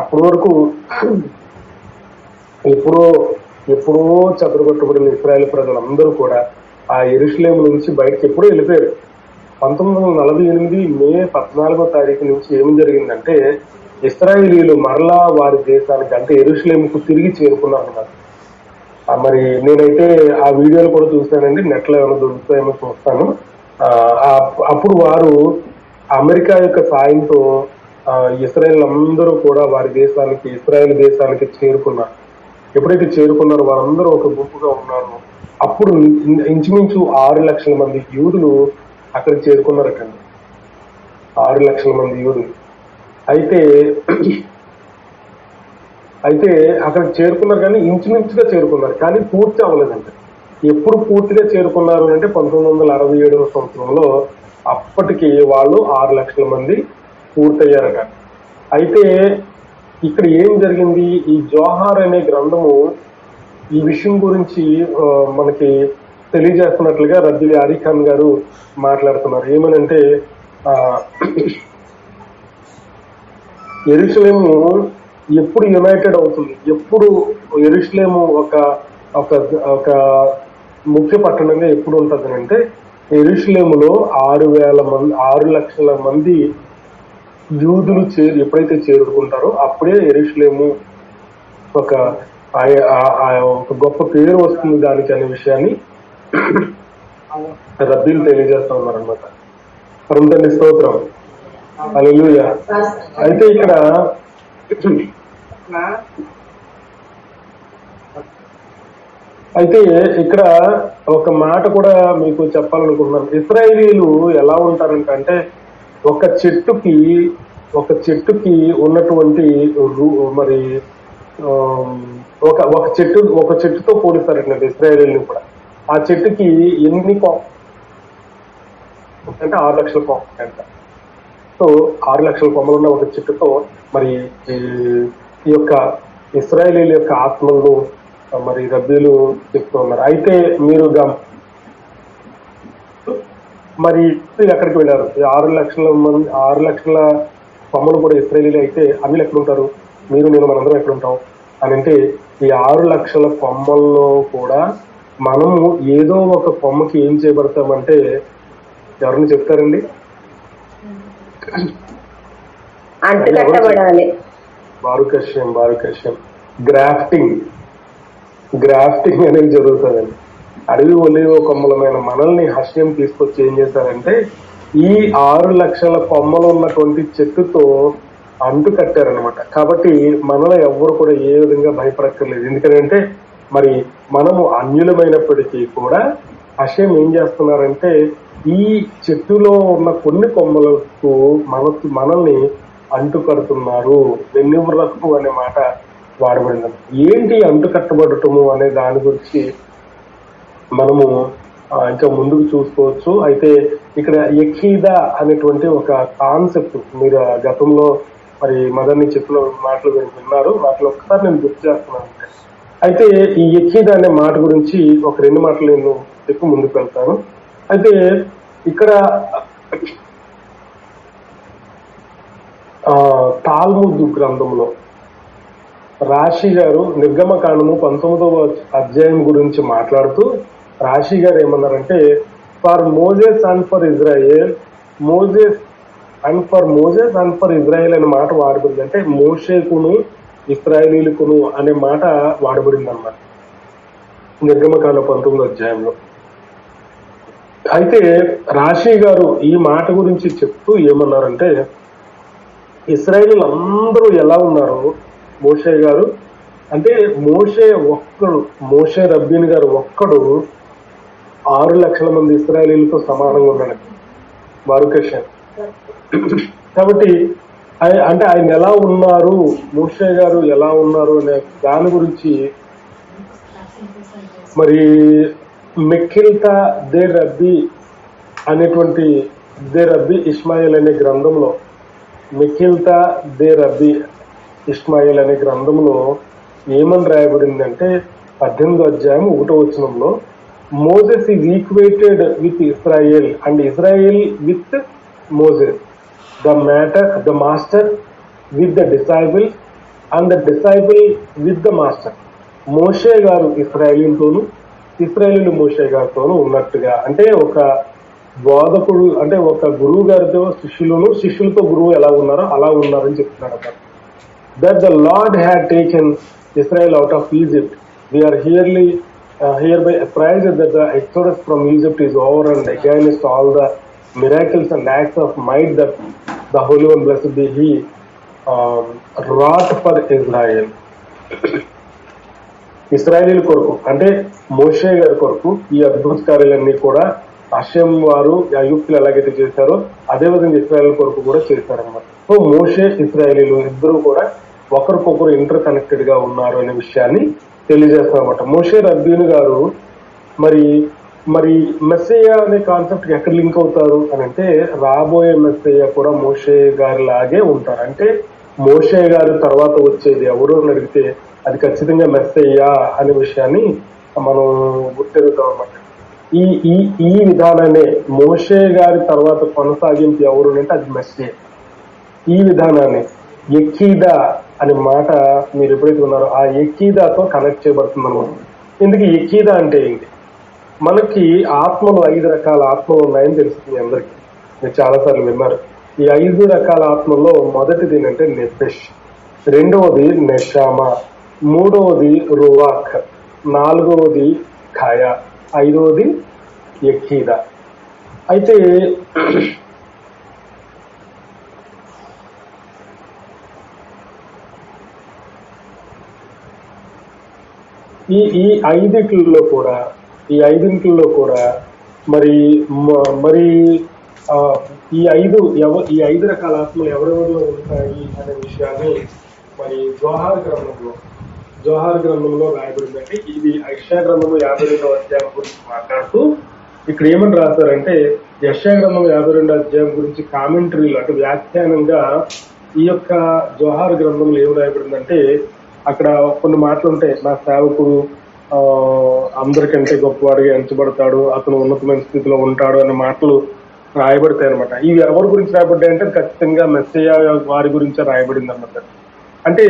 అప్పటి వరకు ఎప్పుడో చెదరగొట్టబడిన ఇశ్రాయేలు ప్రజలందరూ కూడా ఆ యెరూషలేము నుంచి బయటకు ఎప్పుడో వెళ్ళిపోయారు. 1948 మే 14వ తారీఖు నుంచి ఏం జరిగిందంటే, ఇశ్రాయేలీలు మరలా వారి దేశానికి అంటే యెరూషలేముకు తిరిగి చేరుకున్నారు. మరి నేనైతే ఆ వీడియోలు కూడా చూస్తానండి, నెట్లో ఏమైనా దొరుకుతాయేమో చూస్తాను. అప్పుడు వారు అమెరికా యొక్క సాయంతో ఇశ్రాయేల్ అందరూ కూడా వారి దేశానికి, ఇశ్రాయేల్ దేశానికి చేరుకున్నారు. ఎప్పుడైతే చేరుకున్నారో వారందరూ ఒక గుంపుగా ఉన్నారు. అప్పుడు ఇంచుమించు 6 లక్షల మంది యూదులు అక్కడికి చేరుకున్నారటండి. 6 లక్షల మంది యూదులు అయితే అక్కడికి చేరుకున్నారు, కానీ ఇంచుమించుగా చేరుకున్నారు, కానీ పూర్తి అవ్వలేదంట. ఎప్పుడు పూర్తిగా చేరుకున్నారు అంటే 1967వ సంవత్సరంలో అప్పటికి వాళ్ళు 6 లక్షల మంది పూర్తయ్యారట. అయితే ఇక్కడ ఏం జరిగింది, ఈ జోహార్ అనే గ్రంథము ఈ విషయం గురించి మనకి తెలియజేస్తున్నట్లుగా రబ్బీ అరీ ఖాన్ గారు మాట్లాడుతున్నారు. ఏమనంటే, యెరూషలేము ఎప్పుడు యునైటెడ్ అవుతుంది, ఎప్పుడు యెరూషలేము ఒక ముఖ్య పట్టణంగా ఎప్పుడు ఉంటుంది అంటే, యెరూషలేములో 6 లక్షల మంది యూదులు ఎప్పుడైతే చేరుకుంటారో అప్పుడే యెరూషలేము ఒక ఒక గొప్ప పేరు వస్తుంది దానికి అనే విషయాన్ని రబ్బీలు తెలియజేస్తా ఉన్నారనమాట. పరమతండ్రి స్తోత్రం, హల్లెలూయా. అయితే ఇక్కడ ఒక మాట కూడా మీకు చెప్పాలనుకుంటున్నాను. ఇశ్రాయేలీలు ఎలా ఉంటారంటే ఒక చెట్టుకి ఉన్నటువంటి మరి ఒక చెట్టుతో పోలిస్తారంటే ఇశ్రాయేలీలు కూడా. ఆ చెట్టుకి ఎన్ని అంటే 6 లక్షల కొమ్మలు అంట. సో 6 లక్షల కొమ్మలు ఉన్న ఒక చెట్టుతో మరి ఈ యొక్క ఇశ్రాయేలీల యొక్క ఆత్మలను మరి రబ్బీలు చెప్తూ ఉన్నారు. అయితే మీరు మరి ఎక్కడికి వెళ్ళారు? 6 లక్షల కొమ్మలు కూడా ఇశ్రాయేలీలు అయితే అన్ని ఎక్కడ ఉంటారు? మీరు నేను మనందరం ఎక్కడ ఉంటాం అని అంటే ఈ 6 లక్షల కొమ్మల్లో కూడా మనము ఏదో ఒక కొమ్మకి ఏం చేయబడతామంటే ఎవరిని చెప్తారండి? బారుకష్యం గ్రాఫ్టింగ్ అనేది జరుగుతుందండి. అడవి ఒలివ కొమ్మలమైన మనల్ని హర్షం తీసుకొచ్చి ఏం చేశారంటే ఈ 6 లక్షల కొమ్మలు ఉన్నటువంటి చెట్టుతో అంటు కట్టారనమాట. కాబట్టి మనలో ఎవ్వరు కూడా ఏ విధంగా భయపడక్కర్లేదు. ఎందుకంటే మరి మనము అన్యులమైనప్పటికీ కూడా హర్షం ఏం చేస్తున్నారంటే ఈ చెట్టులో ఉన్న కొన్ని కొమ్మలకు మనల్ని అంటు కడుతున్నారు. వెన్నుమురకు అనే మాట వాడబడింది. ఏంటి అంటు కట్టబడటము అనే దాని గురించి మనము ఇంకా ముందుకు చూసుకోవచ్చు. అయితే ఇక్కడ ఎఖీదా అనేటువంటి ఒక కాన్సెప్ట్ మీరు గతంలో మరి మదర్ని చెప్పిన మాటలు విన్నారు. వాటిలో ఒకసారి నేను గుర్తు చేస్తున్నాను. అయితే ఈ ఎఖీదా అనే మాట గురించి ఒక 2 మాటలు నేను చెప్పి ముందుకు వెళ్తాను. అయితే ఇక్కడ తాల్ముద్ గ్రంథంలో రాశి గారు నిర్గమకాండము 19వ అధ్యాయం గురించి మాట్లాడుతూ రాశి గారు ఏమన్నారంటే for Moses and for Israel అనే మాట వాడబడింది. అంటే మోషేకును ఇశ్రాయేలీలకును అనే మాట వాడబడింది అన్నమాట నిర్గమకాండ 19వ అధ్యాయంలో. అయితే రాశి గారు ఈ మాట గురించి చెప్తూ ఏమన్నారంటే ఇశ్రాయేలీలు అందరూ ఎలా ఉన్నారు మోషే గారు అంటే మోషే రబ్బీని గారు ఒక్కడు 6 లక్షల మంది ఇశ్రాయేలీలతో సమానంగా ఉన్నాడు బారుకష్యం. కాబట్టి అంటే ఆయన ఎలా ఉన్నారు, మోషే గారు ఎలా ఉన్నారు అనే దాని గురించి మరి మెక్కిల్తా దే రబ్బీ అనేటువంటి దే రబ్బీ ఇష్మాయిల్ అనే గ్రంథంలో మెక్కిల్తా దే రబ్బీ ఇష్మాయిల్ అనే గ్రంథంలో ఏమని రాయబడిందంటే 18వ అధ్యాయం 1వ వచనంలో Moses is equated with Israel and Israel with Moses, the master with the disciple and the disciple with the master. Moshe గారు ఇశ్రాయేలీలతోనూ ఇశ్రాయేలీలు మోషే గారితోనూ ఉన్నట్టుగా. అంటే ఒక బోధకుడు అంటే ఒక గురువు గారితో శిష్యులతో గురువు ఎలా ఉన్నారో అలా ఉన్నారని చెప్తున్నాడు అక్కడ. That the lord had taken Israel out of Egypt. We are hereby apprised that the exodus from Egypt is over and against all the miracles and acts of might that the Holy One, blessed be He, wrought for Israel. ఇశ్రాయేలీల కొరకు అంటే మోషే గారి కొరకు ఈ అద్భుత కార్యాలన్నీ కూడా హర్షం వారు ఐగుప్తులు ఎలాగైతే చేశారో అదేవిధంగా ఇశ్రాయేల్ కొరకు కూడా చేశారన్నమాట. సో మోషే ఇశ్రాయేలీలు ఇద్దరు కూడా ఒకరికొకరు ఇంటర్ కనెక్టెడ్ గా ఉన్నారు అనే విషయాన్ని తెలియజేస్తారన్నమాట. మోషే రబ్బీని గారు మరి మెస్సయ్య అనే కాన్సెప్ట్ ఎక్కడ లింక్ అవుతారు అని అంటే రాబోయే మెస్సయ్య కూడా మోషే గారి లాగే ఉంటారు. అంటే మోషే గారి తర్వాత వచ్చేది ఎవరు అని అడిగితే అది ఖచ్చితంగా మెస్సయ్య అనే విషయాన్ని మనం గుర్తెరుగుతాం అన్నమాట. ఈ విధానాన్ని మోషే గారి తర్వాత కొనసాగింపు ఎవరు అంటే అది మెస్సయ్య. ఈ విధానాన్ని ఎక్కీదా అనే మాట మీరు ఎప్పుడైతే ఉన్నారో ఆ ఎక్కీదాతో కనెక్ట్ చేయబడుతుంది అనమాట. ఎందుకు ఎక్కీదా అంటే ఏంటి? మనకి ఆత్మలు 5 రకాల ఆత్మలు ఉన్నాయని తెలుస్తుంది అందరికీ. మీరు చాలాసార్లు విన్నారు. ఈ 5 రకాల ఆత్మల్లో మొదటిది ఏంటంటే నెఫెష్, రెండవది నెషామా, మూడవది రువాక్, నాలుగవది ఖాయా, ఐదవది యఖీదా. అయితే ఈ ఐదింటిలో కూడా మరి మరి ఈ 5 రకాల ఆత్మలు ఎవరెవరిలో ఉంటాయి అనే విషయాన్ని మరి జోహార్ గ్రంథంలో రాయబడిందంటే, ఇది యెషయా గ్రంథము 52వ అధ్యాయం గురించి మాట్లాడుతూ ఇక్కడ ఏమని రాశారంటే, యెషయా గ్రంథం 52వ అధ్యాయం గురించి కామెంటరీలు అంటే వ్యాఖ్యానంగా ఈ యొక్క జోహార్ గ్రంథంలో ఏమి రాయబడిందంటే, అక్కడ కొన్ని మాటలు ఉంటాయి. నా సేవకుడు అందరికంటే గొప్పవాడిగా ఎంచబడతాడు, అతను ఉన్నతమైన స్థితిలో ఉంటాడు అనే మాటలు రాయబడతాయి అనమాట. ఇవి ఎవరి గురించి రాయబడ్డాయి అంటే ఖచ్చితంగా మెస్సియా వారి గురించే రాయబడింది అనమాట. అంటే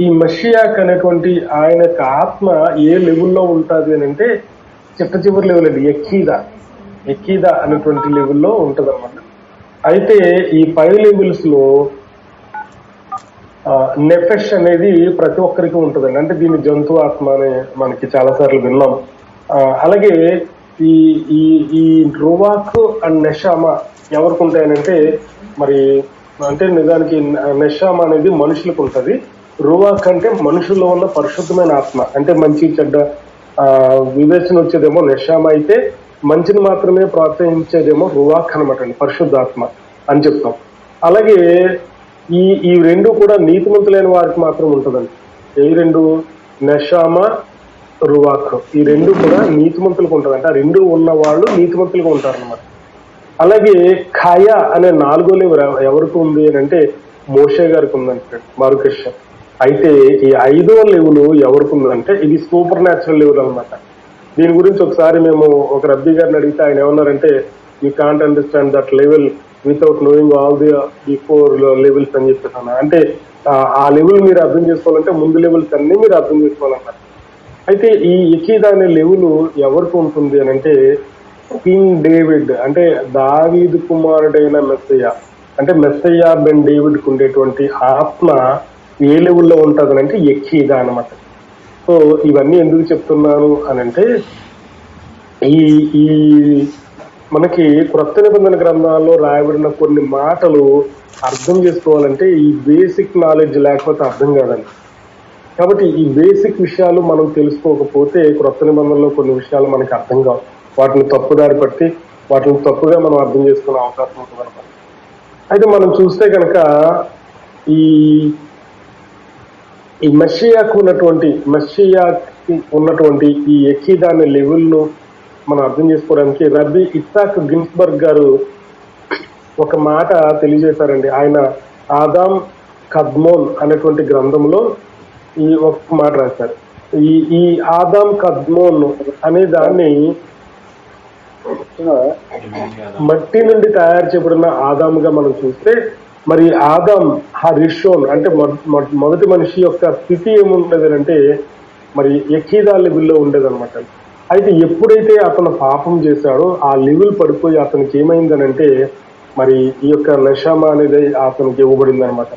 ఈ మెస్సియాక్ అనేటువంటి ఆయన యొక్క ఆత్మ ఏ లెవెల్లో ఉంటుంది అని అంటే చివరి లెవెల్ అండి, యఖీదా అనేటువంటి లెవెల్లో ఉంటది అనమాట. అయితే ఈ 5 లెవెల్స్ లో నెఫెష్ అనేది ప్రతి ఒక్కరికి ఉంటుందండి. అంటే దీని జంతు ఆత్మ అని మనకి చాలా సార్లు విన్నాం. అలాగే ఈ ఈ ఈ రువాక్ అండ్ నెషామా ఎవరికి ఉంటాయనంటే మరి అంటే నిజానికి నెషామా అనేది మనుషులకు ఉంటది. రువాక్ అంటే మనుషుల్లో ఉన్న పరిశుద్ధమైన ఆత్మ, అంటే మంచి చెడ్డ వివేచన వచ్చేదేమో నెషామా అయితే, మంచిని మాత్రమే ప్రోత్సహించేదేమో రువాక్ అనమాట అండి, పరిశుద్ధాత్మ అని చెప్తాం. అలాగే ఈ రెండు కూడా నీతిమంతులైన వారికి మాత్రం ఉంటుందండి. ఈ రెండు నెషామా రువాక్ ఈ రెండు కూడా నీతిమంతులకు ఉంటుందంట. ఆ రెండు ఉన్న వాళ్ళు నీతిమంతులుగా ఉంటారన్నమాట. అలాగే ఖాయా అనే 4వ లెవెల్ ఎవరికి ఉంది అని అంటే మోషే గారికి ఉందంటే బారుకష. అయితే ఈ 5వ లెవెల్ ఎవరికి ఉందంటే ఇది సూపర్ న్యాచురల్ లెవెల్ అనమాట. దీని గురించి ఒకసారి మేము ఒక రబ్బీ గారిని అడిగితే ఆయన ఏమన్నారంటే, you can't understand that level without knowing all the before levels అని చెప్పేసాను. అంటే ఆ లెవెల్ మీరు అర్థం చేసుకోవాలంటే ముందు లెవెల్స్ అన్ని మీరు అర్థం చేసుకోవాలన్నమాట. అయితే ఈ యఖీదా అనే లెవెల్ ఎవరికి ఉంటుంది అని అంటే కింగ్ డేవిడ్ అంటే దావీదు కుమారుడైన మెస్సయ్య అంటే మెస్సయ్య బెన్ డేవిడ్కి ఉండేటువంటి ఆత్మ ఏ లెవెల్లో ఉంటుంది అంటే యఖీదా అనమాట. సో ఇవన్నీ ఎందుకు చెప్తున్నాను అని అంటే ఈ మనకి క్రొత్త నిబంధన గ్రంథాల్లో రాయబడిన కొన్ని మాటలు అర్థం చేసుకోవాలంటే ఈ బేసిక్ నాలెడ్జ్ లేకపోతే అర్థం కాదండి. కాబట్టి ఈ బేసిక్ విషయాలు మనం తెలుసుకోకపోతే క్రొత్త నిబంధనలో కొన్ని విషయాలు మనకి అర్థం కావు. వాటిని తప్పుదారి పట్టి వాటిని తప్పుగా మనం అర్థం చేసుకునే అవకాశం ఉంటుంది అనమాట. అయితే మనం చూస్తే కనుక ఈ మెస్సియాకి ఉన్నటువంటి ఈ యఖీదా అనే లెవెల్ను మనం అర్థం చేసుకోవడానికి రబ్బీ ఇస్సాక్ గిన్స్బర్గ్ గారు ఒక మాట తెలియజేశారండి. ఆయన ఆదాం కద్మోన్ అనేటువంటి గ్రంథంలో ఈ ఒక మాట రాశారు. ఈ ఆదాం కద్మోన్ అనే దాన్ని మట్టి నుండి తయారు చేయబడిన ఆదాముగా మనం చూస్తే, మరి ఆదాం రిషోన్ అంటే మొదటి మనిషి యొక్క స్థితి ఏముండేది అంటే మరి యఖీదా లెవెల్లో ఉండేదన్నమాట. అయితే ఎప్పుడైతే అతను పాపం చేశాడో ఆ లెవెల్ పడిపోయి అతనికి ఏమైందనంటే మరి ఈ యొక్క నషామా అనేది అతనికి ఇవ్వబడింది అనమాట.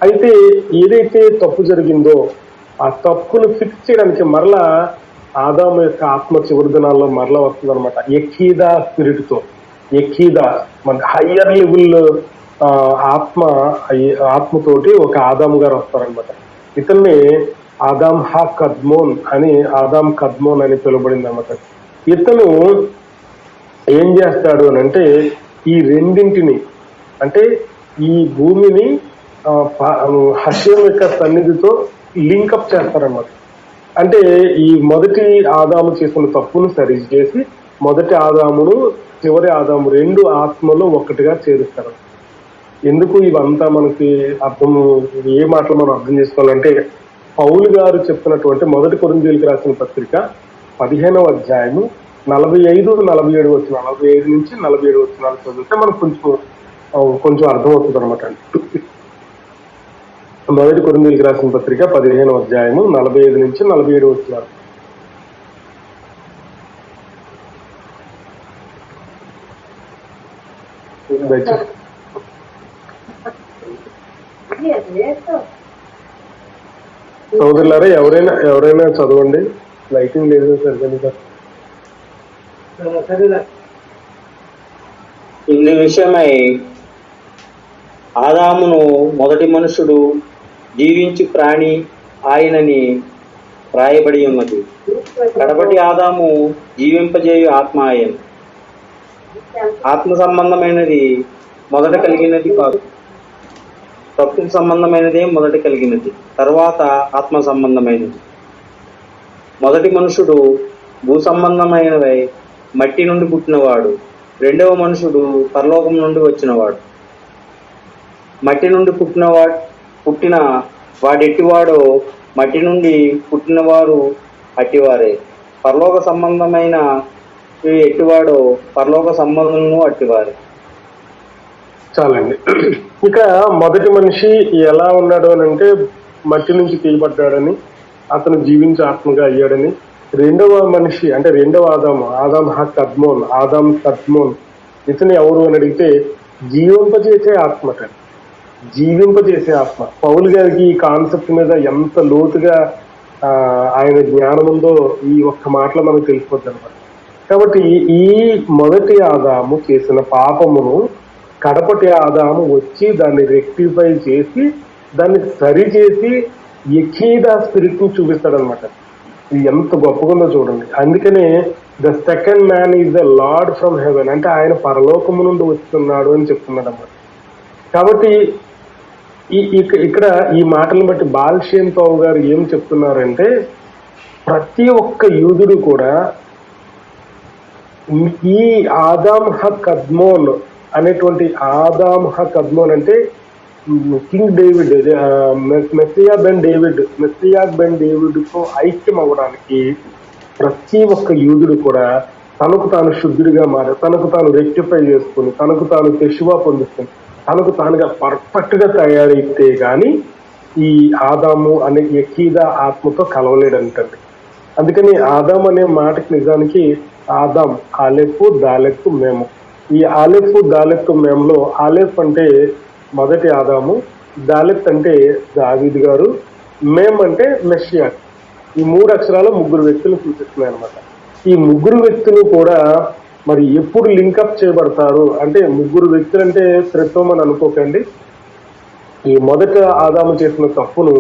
అయితే ఏదైతే తప్పు జరిగిందో ఆ తప్పును ఫిక్స్ చేయడానికి మరలా ఆదాము యొక్క ఆత్మ చివరి దినాల్లో మరలా వస్తుంది అనమాట. యఖీదా స్పిరిట్ తో, యఖీదా మన హయ్యర్ లెవెల్ ఆత్మతోటి ఒక ఆదాము గారు వస్తారనమాట. ఇతన్ని ఆదాం కద్మోన్ అని పిలువబడింది అనమాట. ఇతను ఏం చేస్తాడు అని అంటే ఈ రెండింటిని అంటే ఈ భూమిని హషేం యొక్క సన్నిధితో లింకప్ చేస్తారన్నమాట. అంటే ఈ మొదటి ఆదాము చేసిన తప్పును సరి చేసి మొదటి ఆదామును చివరి ఆదాము రెండు ఆత్మలో ఒక్కటిగా చేరుస్తారు. ఎందుకు ఇవంతా మనకి ఏ మాటలు మనం అర్థం చేసుకోవాలంటే పౌలు గారు చెప్తున్నటువంటి మొదటి కొరింథీయులకు రాసిన పత్రిక 15వ అధ్యాయము 45-47 వచ్చిన 45 నుంచి 47 వచనాలు చదివితే మనకు కొంచెం అర్థమవుతుంది అనమాట. మొదటి కొరింథీయులకు రాసిన పత్రిక 15వ అధ్యాయము 45 నుంచి 47 వచనాలు. దయచేసి. సోదరులారా ఎవరైనా చదవండి. లైటింగ్ లేదు సరిగ్గా. ఇందు విషయమై ఆదామును మొదటి మనుషుడు, జీవించు ప్రాణి ఆయనని రాయబడి ఉన్నది. కడపటి ఆదాము జీవింపజేయు ఆత్మ ఆయన. ఆత్మ సంబంధమైనది మొదట కలిగినది కాదు, ప్రకృతి సంబంధమైనదే మొదట కలిగినది, తర్వాత ఆత్మ సంబంధమైనది. మొదటి మనుషుడు భూ సంబంధమైనవై మట్టి నుండి పుట్టినవాడు, రెండవ మనుషుడు పరలోకం నుండి వచ్చినవాడు. మట్టి నుండి పుట్టిన వాడెట్టివాడో మట్టి నుండి పుట్టినవారు అట్టివారే. పరలోక సంబంధమైన ఎట్టివాడో పరలోక సంబంధము అట్టివారే. చాలండి. ఇక మొదటి మనిషి ఎలా ఉన్నాడు అని అంటే మట్టి నుంచి తీయబడ్డాడని, అతను జీవించే ఆత్మగా అయ్యాడని. రెండవ మనిషి అంటే రెండవ ఆదాం కద్మోన్ ఇతను ఎవరు అని అడిగితే జీవింపజేసే ఆత్మ. పౌలు గారికి ఈ కాన్సెప్ట్ మీద ఎంత లోతుగా ఆయన జ్ఞానం ఉందో ఈ ఒక్క మాటలో మనకు తెలిసిపోద్ది అనమాట. కాబట్టి ఈ మొదటి ఆదాము చేసిన పాపమును కడపటి ఆదాము వచ్చి దాన్ని రెక్టిఫై చేసి దాన్ని సరిచేసి ఎఖీదా స్పిరిట్ ని చూపిస్తాడనమాట. ఇది ఎంత గొప్పగా ఉందో చూడండి. అందుకనే the second man is the lord from heaven, అంటే ఆయన పరలోకము నుండి వస్తున్నాడు అని చెప్తున్నాడు అన్నమాట. కాబట్టి ఇక్కడ ఈ మాటలను బట్టి బాల్షేన్ పావు గారు ఏం చెప్తున్నారంటే ప్రతి ఒక్క యూదుడు కూడా ఈ ఆదాం కద్మోన్ అనేటువంటి ఆదాం కద్మోన్ అంటే king David, Messiah Ben David తో ఐక్యం అవ్వడానికి ప్రతి ఒక్క యూదుడు కూడా తనకు తాను శుద్ధుడిగా మారి, తనకు తాను రెక్టిఫై చేసుకుని, తనకు తాను తెషువా పొందుకుని, తనకు తానుగా పర్ఫెక్ట్ గా తయారైతే గాని ఈ ఆదాము అనే ఎకీదా ఆత్మతో కలవలేడంటండి. అందుకని ఆదాం అనే మాటకి నిజానికి ఆదాం ఆలెఫ్ దాలెఫ్ మేము. ఈ ఆలెఫ్ దాలెఫ్ మేంలో ఆలెఫ్ అంటే మొదటి ఆదాము, దాలెఫ్ అంటే దావీదు గారు, మేం అంటే మెస్సియా. ఈ 3 అక్షరాలు 3 వ్యక్తులు సూచిస్తున్నాయి అనమాట. ఈ 3 వ్యక్తులు కూడా మరి ఎప్పుడు లింకప్ చేయబడతారు అంటే 3 వ్యక్తులు అంటే త్రిత్వం అని అనుకోకండి. ఈ మొదట ఆదాము చేసిన తప్పును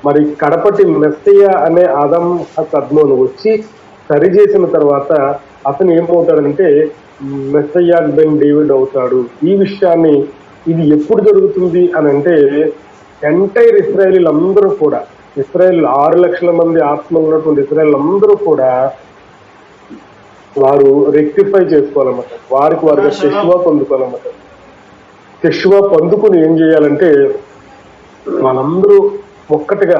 మరి కడపటి మెస్సియా అనే ఆదాం కద్మోను వచ్చి సరిచేసిన తర్వాత అతను ఏమవుతాడంటే మెస్సియా బెన్ డేవిడ్ అవుతాడు. ఈ విషయాన్ని ఇది ఎప్పుడు జరుగుతుంది అని అంటే ఎంటైర్ ఇస్రాయేల్ అందరూ కూడా, ఇస్రాయేల్ 6 లక్షల మంది ఆత్మలు ఉన్నటువంటి ఇస్రాయేల్ అందరూ కూడా వారు రెక్టిఫై చేసుకోవాలన్నమాట. వారిగా తెషువా పొందుకోవాలన్నమాట. తెషువా పొందుకుని ఏం చేయాలంటే వాళ్ళందరూ ఒక్కటిగా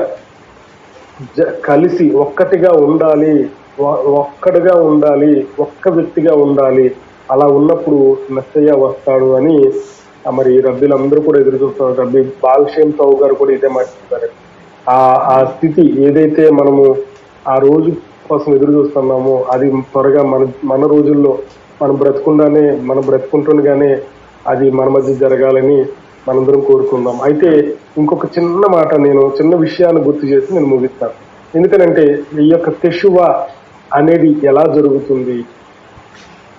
కలిసి ఒక్కటిగా ఉండాలి, ఒక్క వ్యక్తిగా ఉండాలి. అలా ఉన్నప్పుడు మెస్సయ్య వస్తాడు అని మరి రబ్బీలందరూ కూడా ఎదురు చూస్తున్నారు. రబ్బీ బాల్షేమ్ పావు గారు కూడా ఇదే మాట్లాడతారు. ఆ స్థితి ఏదైతే మనము ఆ రోజు కోసం ఎదురు చూస్తున్నామో అది త్వరగా మన రోజుల్లో మనం బ్రతుకుంటుండగానే అది మన మధ్య జరగాలని మనందరం కోరుకుందాం. అయితే ఇంకొక చిన్న మాట, నేను చిన్న విషయాన్ని గుర్తు చేసి నేను ముగిస్తాను. ఎందుకనంటే ఈ యొక్క తెషువా అనేది ఎలా జరుగుతుంది,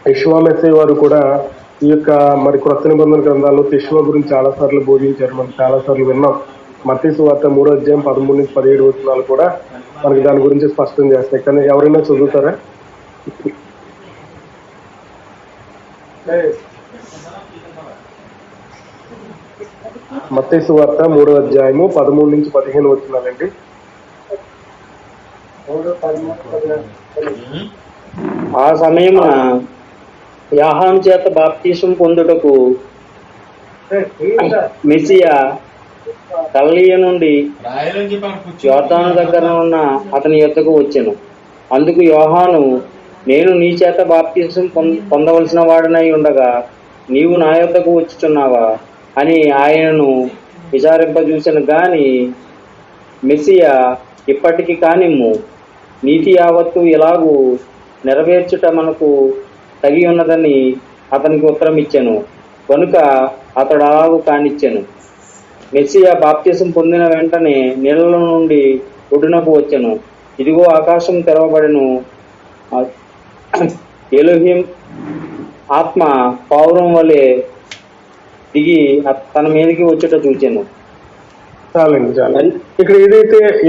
యెషువా మెస్సయ్య వారు కూడా ఈ యొక్క మరి క్రొత్త నిబంధన గ్రంథాల్లో తెషువా గురించి చాలా సార్లు బోధించారు, మనం చాలా సార్లు విన్నాం. మత్తయి సువార్త 3:13-17 కూడా మనకి దాని గురించి స్పష్టం చేస్తాయి. కానీ ఎవరైనా చదువుతారా? మత్తయి సువార్త 3:13-15 ఆ సమయమున యోహాను చేత బాప్తీసం పొందుటకు మెస్సియా గలిలయ నుండి యోర్దాను దగ్గర ఉన్న అతని యొద్దకు వచ్చెను. అందుకు యోహాను, నేను నీ చేత బాప్తీసం పొందవలసిన వాడినై ఉండగా నీవు నా యొద్దకు వచ్చుచున్నావా అని ఆయనను విచారింపజూసెను. గాని మెస్సియా ఇప్పటికి కానిమ్ము, నీతి యావత్తు ఎలాగూ నెరవేర్చుట మనకు తగి ఉన్నదని అతనికి ఉత్తరం ఇచ్చెను. కనుక అతడు అలాగూ కానిచ్చెను. మెస్సియా బాప్తిసం పొందిన వెంటనే నీళ్ళ నుండి ఒడ్డునకు వచ్చెను. ఇదిగో ఆకాశం తెరవబడెను. ఎలోహిం ఆత్మ పావురం వలె దిగి తన మీదకి వచ్చేట చూచాను. చాలండి. ఇక్కడ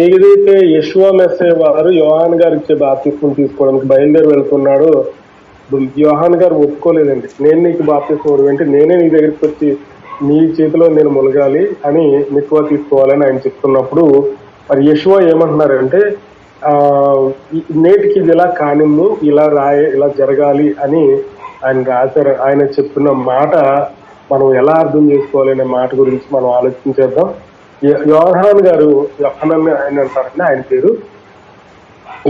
ఏదైతే యెషువా మెస్సయ్య వారు యోహాన్ గారు ఇచ్చే బాప్తిస్మం తీసుకోవడానికి బయలుదేరి వెళ్తున్నాడో యోహాన్ గారు ఒప్పుకోలేదండి. నేను నీకు బాప్తిస్మం అంటే నేనే నీ దగ్గరికి వచ్చి నీ చేతిలో నేను మునగాలి అని మిక్కువ తీసుకోవాలని ఆయన చెప్తున్నప్పుడు మరి యెషువా ఏమంటున్నారంటే నేటికి ఇది ఇలా కానిమ్ము, ఇలా జరగాలి అని ఆయన రాశారు. ఆయన చెప్తున్న మాట మనం ఎలా అర్థం చేసుకోవాలి అనే మాట గురించి మనం ఆలోచించేద్దాం. యోహాన్ గారు ఆయన అంటారంటే ఆయన పేరు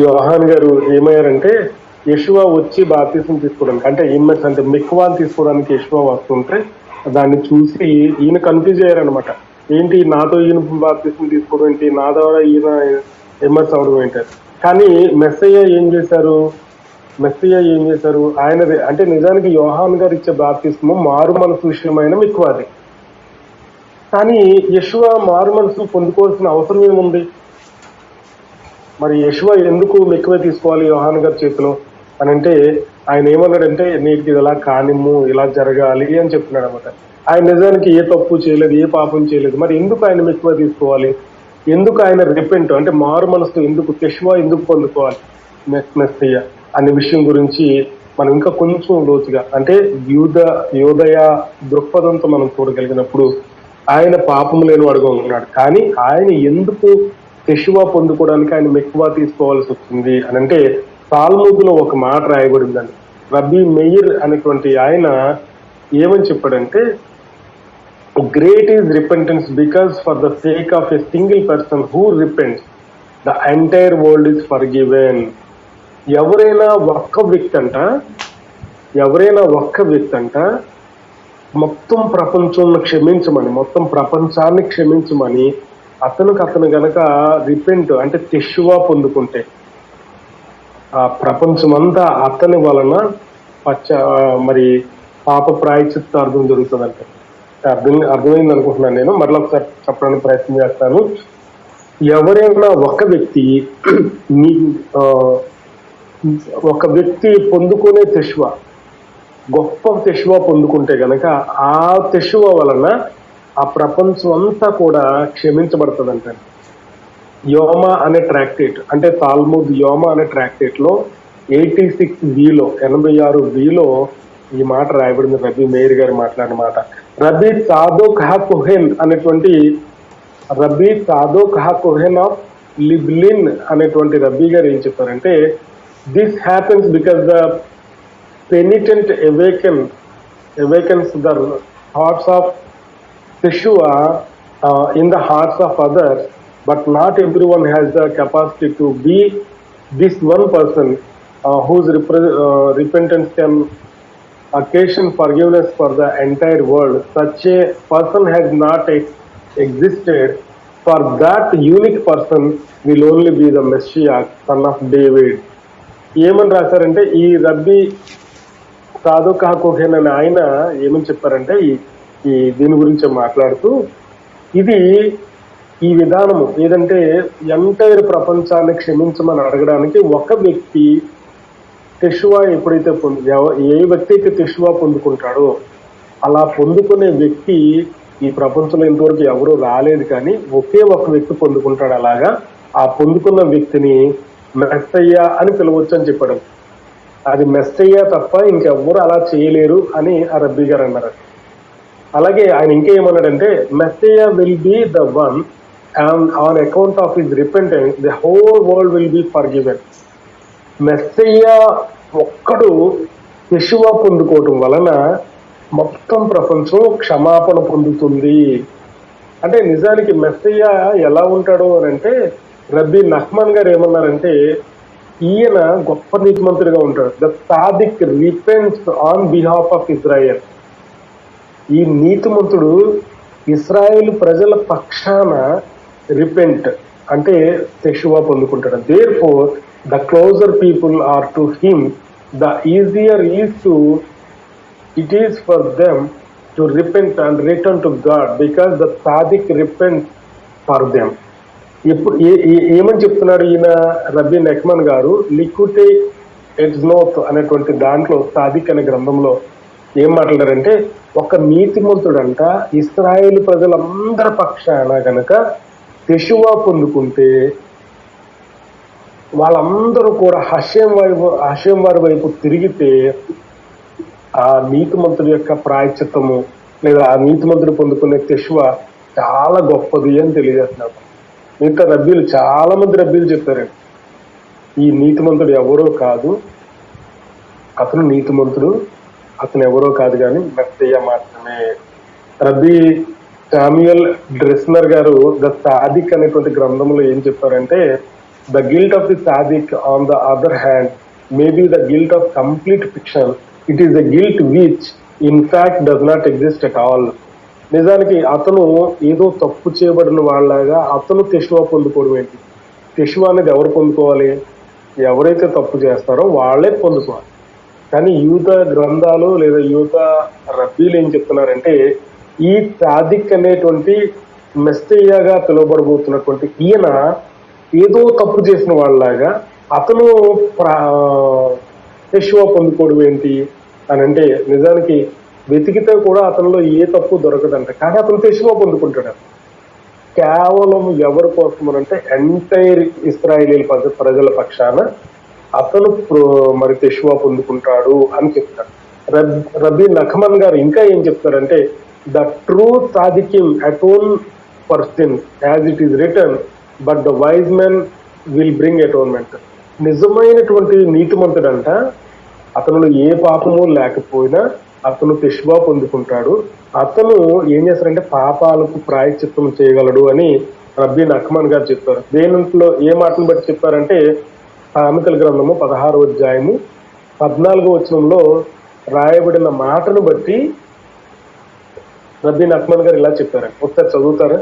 యోహాన్ గారు ఏమయ్యారంటే యెషువా వచ్చి బాప్తిసం తీసుకోవడానికి అంటే ఇమ్మర్స్ అంటే మిక్వాన్ తీసుకోవడానికి యెషువా వస్తుంటే దాన్ని చూసి ఈయన కన్ఫ్యూజ్ అయ్యారనమాట. ఏంటి నాతో ఈయన బాప్తిసం తీసుకోవడం ఏంటి, నా ద్వారా ఈయన ఇమ్మర్స్ అవడం ఏంటి. కానీ మెస్సయ్య ఏం చేశారు ఆయన అంటే నిజానికి యోహాన్ గారు ఇచ్చే బాప్తిస్మం మారు మనసు విషయమైన మిక్వాది. కానీ యెషువా మారు మనసు పొందుకోవాల్సిన అవసరం ఏముంది? మరి యెషువా ఎందుకు మిక్కువ తీసుకోవాలి యోహాన్ గారి చేతిలో అని అంటే ఆయన ఏమన్నాడంటే నీటికి ఇలా కానిమ్ము, ఇలా జరగాలి అని చెప్తున్నాడు అనమాట. ఆయన నిజానికి ఏ తప్పు చేయలేదు, ఏ పాపం చేయలేదు. మరి ఎందుకు ఆయన మిక్కువ తీసుకోవాలి? ఎందుకు ఆయన రిపెంట్ అంటే మారు మనసు ఎందుకు యెషువా ఎందుకు పొందుకోవాలి మెస్సయ్య అనే విషయం గురించి మనం ఇంకా కొంచెం లోతుగా అంటే యోదయ దృక్పథంతో మనం చూడగలిగినప్పుడు ఆయన పాపం లేని వాడుగా ఉన్నాడు. కానీ ఆయన ఎందుకు యెషువా పొందుకోవడానికి ఆయన మిక్కువ తీసుకోవాల్సి వచ్చింది అని అంటే తాల్ముద్లో ఒక మాట రాయబడిందండి. రబ్బీ మెయిర్ అనేటువంటి ఆయన ఏమని చెప్పాడంటే great is repentance because for the sake of a single person who repents the entire world is forgiven. ఎవరైనా ఒక్క వ్యక్తి అంట మొత్తం ప్రపంచాన్ని క్షమించమని అతను గనక రిపెంట్ అంటే యెషువా పొందుకుంటే ఆ ప్రపంచమంతా అతని వలన మరి పాప ప్రాయశ్చిత్తార్థం జరుగుతుందంట. అర్థమైంది అనుకుంటున్నాను. నేను మరలా ఒకసారి చెప్పడానికి ప్రయత్నం చేస్తాను. ఎవరైనా ఒక వ్యక్తి పొందుకునే యెషువా గొప్ప యెషువా పొందుకుంటే గనక ఆ యెషువా వలన ఆ ప్రపంచం అంతా కూడా క్షమించబడుతుందంట. యోమా అనే ట్రాక్టేట్ అంటే తాల్ముద్ యోమా అనే ట్రాక్టేట్ లో 86B లో ఈ మాట రాయబడింది. రబ్బీ మేయర్ గారు మాట్లాడిన మాట. రబ్బీ సాదోక్ హా-కోహెన్ ఆఫ్ లిబ్లిన్ అనేటువంటి రబ్బీ గారు ఏం చెప్పారంటే this happens because the penitent awakens the hearts of Yeshua in the hearts of others, but not everyone has the capacity to be this one person whose repentance can occasion forgiveness for the entire world. Such a person has not existed. For that unique person will only be the Messiah, son of David. ఏమని రాశారంటే ఈ రబ్బీ సాదోక్ హా-కోహెన్ అనే ఆయన ఏమని చెప్పారంటే ఈ దీని గురించి మాట్లాడుతూ ఇది ఈ విధానము ఏదంటే ఎంటైర్ ప్రపంచాన్ని క్షమించమని అడగడానికి ఒక వ్యక్తి యెషువా ఎప్పుడైతే ఏ వ్యక్తి అయితే యెషువా పొందుకుంటాడో అలా పొందుకునే వ్యక్తి ఈ ప్రపంచంలో ఇంతవరకు ఎవరూ రాలేదు. కానీ ఒకే ఒక వ్యక్తి పొందుకుంటాడు. అలాగా ఆ పొందుకున్న వ్యక్తిని మెస్సయ్య అని పిలవచ్చు అని చెప్పాడు. అది మెస్సయ్య తప్ప ఇంకెవ్వరు అలా చేయలేరు అని ఆ రబ్బీ గారు అన్నారు. అలాగే ఆయన ఇంకేమన్నాడంటే Messiah will be the one and on account of his repentance the whole world will be forgiven. Messiah ఒక్కడు యెషువా పొందుకోవటం వలన మొత్తం ప్రపంచం క్షమాపణ పొందుతుంది. అంటే నిజానికి మెస్సయ్య ఎలా ఉంటాడు అని అంటే రబ్బీ నహ్మాన్ గారు ఏమన్నారంటే ఈయన గొప్ప నీతిమంతుడిగా ఉంటాడు. The tzaddik repents on behalf of Israel. ఈ నీతిమంతుడు ఇశ్రాయేలు ప్రజల పక్షాన రిపెంట్ అంటే యెషువా పొందుకుంటాడు. Therefore the closer people are to him the easier it is for them to repent and return to God because the tzaddik repents for them. ఇప్పుడు ఏమని చెప్తున్నాడు ఈయన రబ్బీ నెక్మన్ గారు? లిక్విటే ఎట్జ్నోత్ అనేటువంటి దాంట్లో త్సాదిక్ అనే గ్రంథంలో ఏం మాట్లాడారంటే, ఒక నీతిమంతుడంట ఇస్రాయేల్ ప్రజలందరి పక్షాన గనక తెషువా పొందుకుంటే వాళ్ళందరూ కూడా హషేం వారి వైపు తిరిగితే ఆ నీతిమంతుడి యొక్క ప్రాయశ్చిత్తము లేదా ఆ నీతిమంతుడు పొందుకునే తెషువా చాలా గొప్పది అని తెలియజేస్తున్నారు. మిగతా రబ్బీలు చాలా మంది రబ్బీలు చెప్పారండి, ఈ నీతిమంతుడు ఎవరో కాదు, అతను నీతిమంతుడు, అతను ఎవరో కాదు కానీ మెస్సయ్య మాత్రమే. రబ్బీ శామ్యుయల్ డ్రెస్నర్ గారు ద త్సాదిక్ అనేటువంటి గ్రంథంలో ఏం చెప్పారంటే, the guilt of the tzaddik on the other hand may be the guilt of complete fiction, it is the guilt which in fact does not exist at all. నిజానికి అతను ఏదో తప్పు చేయబడిన వాళ్ళలాగా అతను తెషువా పొందుకోవడం ఏంటి? తెషువా అనేది ఎవరు పొందుకోవాలి? ఎవరైతే తప్పు చేస్తారో వాళ్ళే పొందుకోవాలి. కానీ యూత గ్రంథాలు లేదా యూత రబ్బీలు ఏం చెప్తున్నారంటే, ఈ త్సాదిక్ అనేటువంటి మెస్సయ్యగా పిలువబడబోతున్నటువంటి ఈయన ఏదో తప్పు చేసిన వాళ్ళలాగా అతను తెషువా పొందుకోవడం ఏంటి అని అంటే, నిజానికి వెతికితే కూడా అతనిలో ఏ తప్పు దొరకదంట, కానీ అతను తెషువా పొందుకుంటాడు. కేవలం ఎవరి కోసం అంటే ఎంటైర్ ఇస్రాయేలీల ప్రజల పక్షాన అతను మరి తెషువా పొందుకుంటాడు అని చెప్తారు. రబ్బీ నఖమన్ గారు ఇంకా ఏం చెప్తారంటే, the true tzaddikim atone for sin as it is return but the wise men will bring atonement. నిజమైనటువంటి నీతిమంతుడంట అతనిలో ఏ పాపము లేకపోయినా అతను తెషువా పొందుకుంటాడు, అతను ఏం చేస్తారంటే పాపాలకు ప్రాయశ్చిత్తం చేయగలడు అని రబ్బీ నఖమన్ గారు చెప్పారు. దేనిలో ఏ మాటను బట్టి చెప్పారంటే, సామెతల గ్రంథము 16వ అధ్యాయము 14వ వచనంలో రాయబడిన మాటను బట్టి రబ్బీ నఖమన్ గారు ఇలా చెప్పారండి. ఒకసారి చదువుతారా?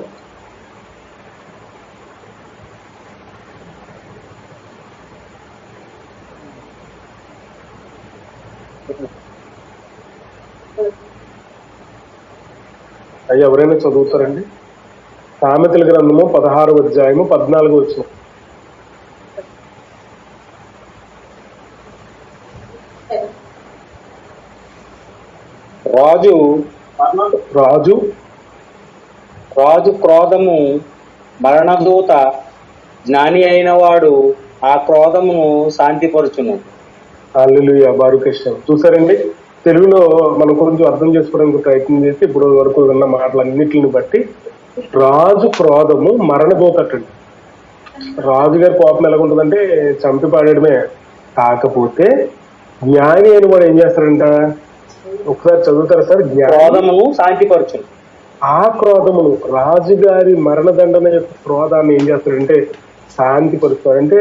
అయ్యా ఎవరైనా చదువుతారండి? సామెతల గ్రంథము 16వ అధ్యాయము 14వ వచనం. రాజు క్రోధము మరణదూత, జ్ఞాని అయిన వాడు ఆ క్రోధమును శాంతిపరచును. హల్లెలూయా, బారుకేశ్వరం. చూసారండి, తెలుగులో మనం కొంచెం అర్థం చేసుకోవడానికి ప్రయత్నం చేసి ఇప్పుడు వరకు ఉన్న మాటలన్నిటిని బట్టి రాజు క్రోధము మరణదూతటండి. రాజుగారి కోపం ఎలాగుంటుందంటే చంపి పాడేయడమే. కాకపోతే జ్ఞాని అని వాడు ఏం చేస్తారంట? ఒకసారి చదువుతారా సార్? క్రోధమును శాంతిపరచును. ఆ క్రోధమును, రాజుగారి మరణదండన యొక్క క్రోధాన్ని ఏం చేస్తాడంటే శాంతిపరుస్తాడంటే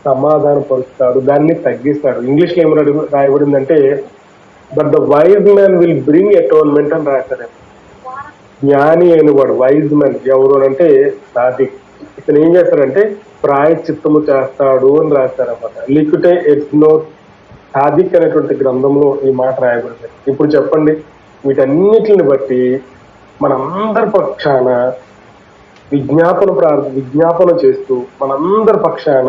సమాధానపరుస్తాడు, దాన్ని తగ్గిస్తాడు. ఇంగ్లీష్ లో ఏం రాయబడిందంటే, but the wise man will bring atonement అని రాశారు. జ్ఞాని అయిన వాడు, వైజ్ మ్యాన్ ఎవరు అంటే త్సాదిక్, ఇతను ఏం చేస్తాడంటే ప్రాయశ్చిత్తము చేస్తాడు అని రాశారన్నమాట. లిక్విటే ఎట్జ్నోత్ త్సాదిక్ అనేటువంటి గ్రంథంలో ఈ మాట రాయబడింది. ఇప్పుడు చెప్పండి, వీటన్నిటిని బట్టి మనందరి పక్షాన విజ్ఞాపన చేస్తూ మనందరి పక్షాన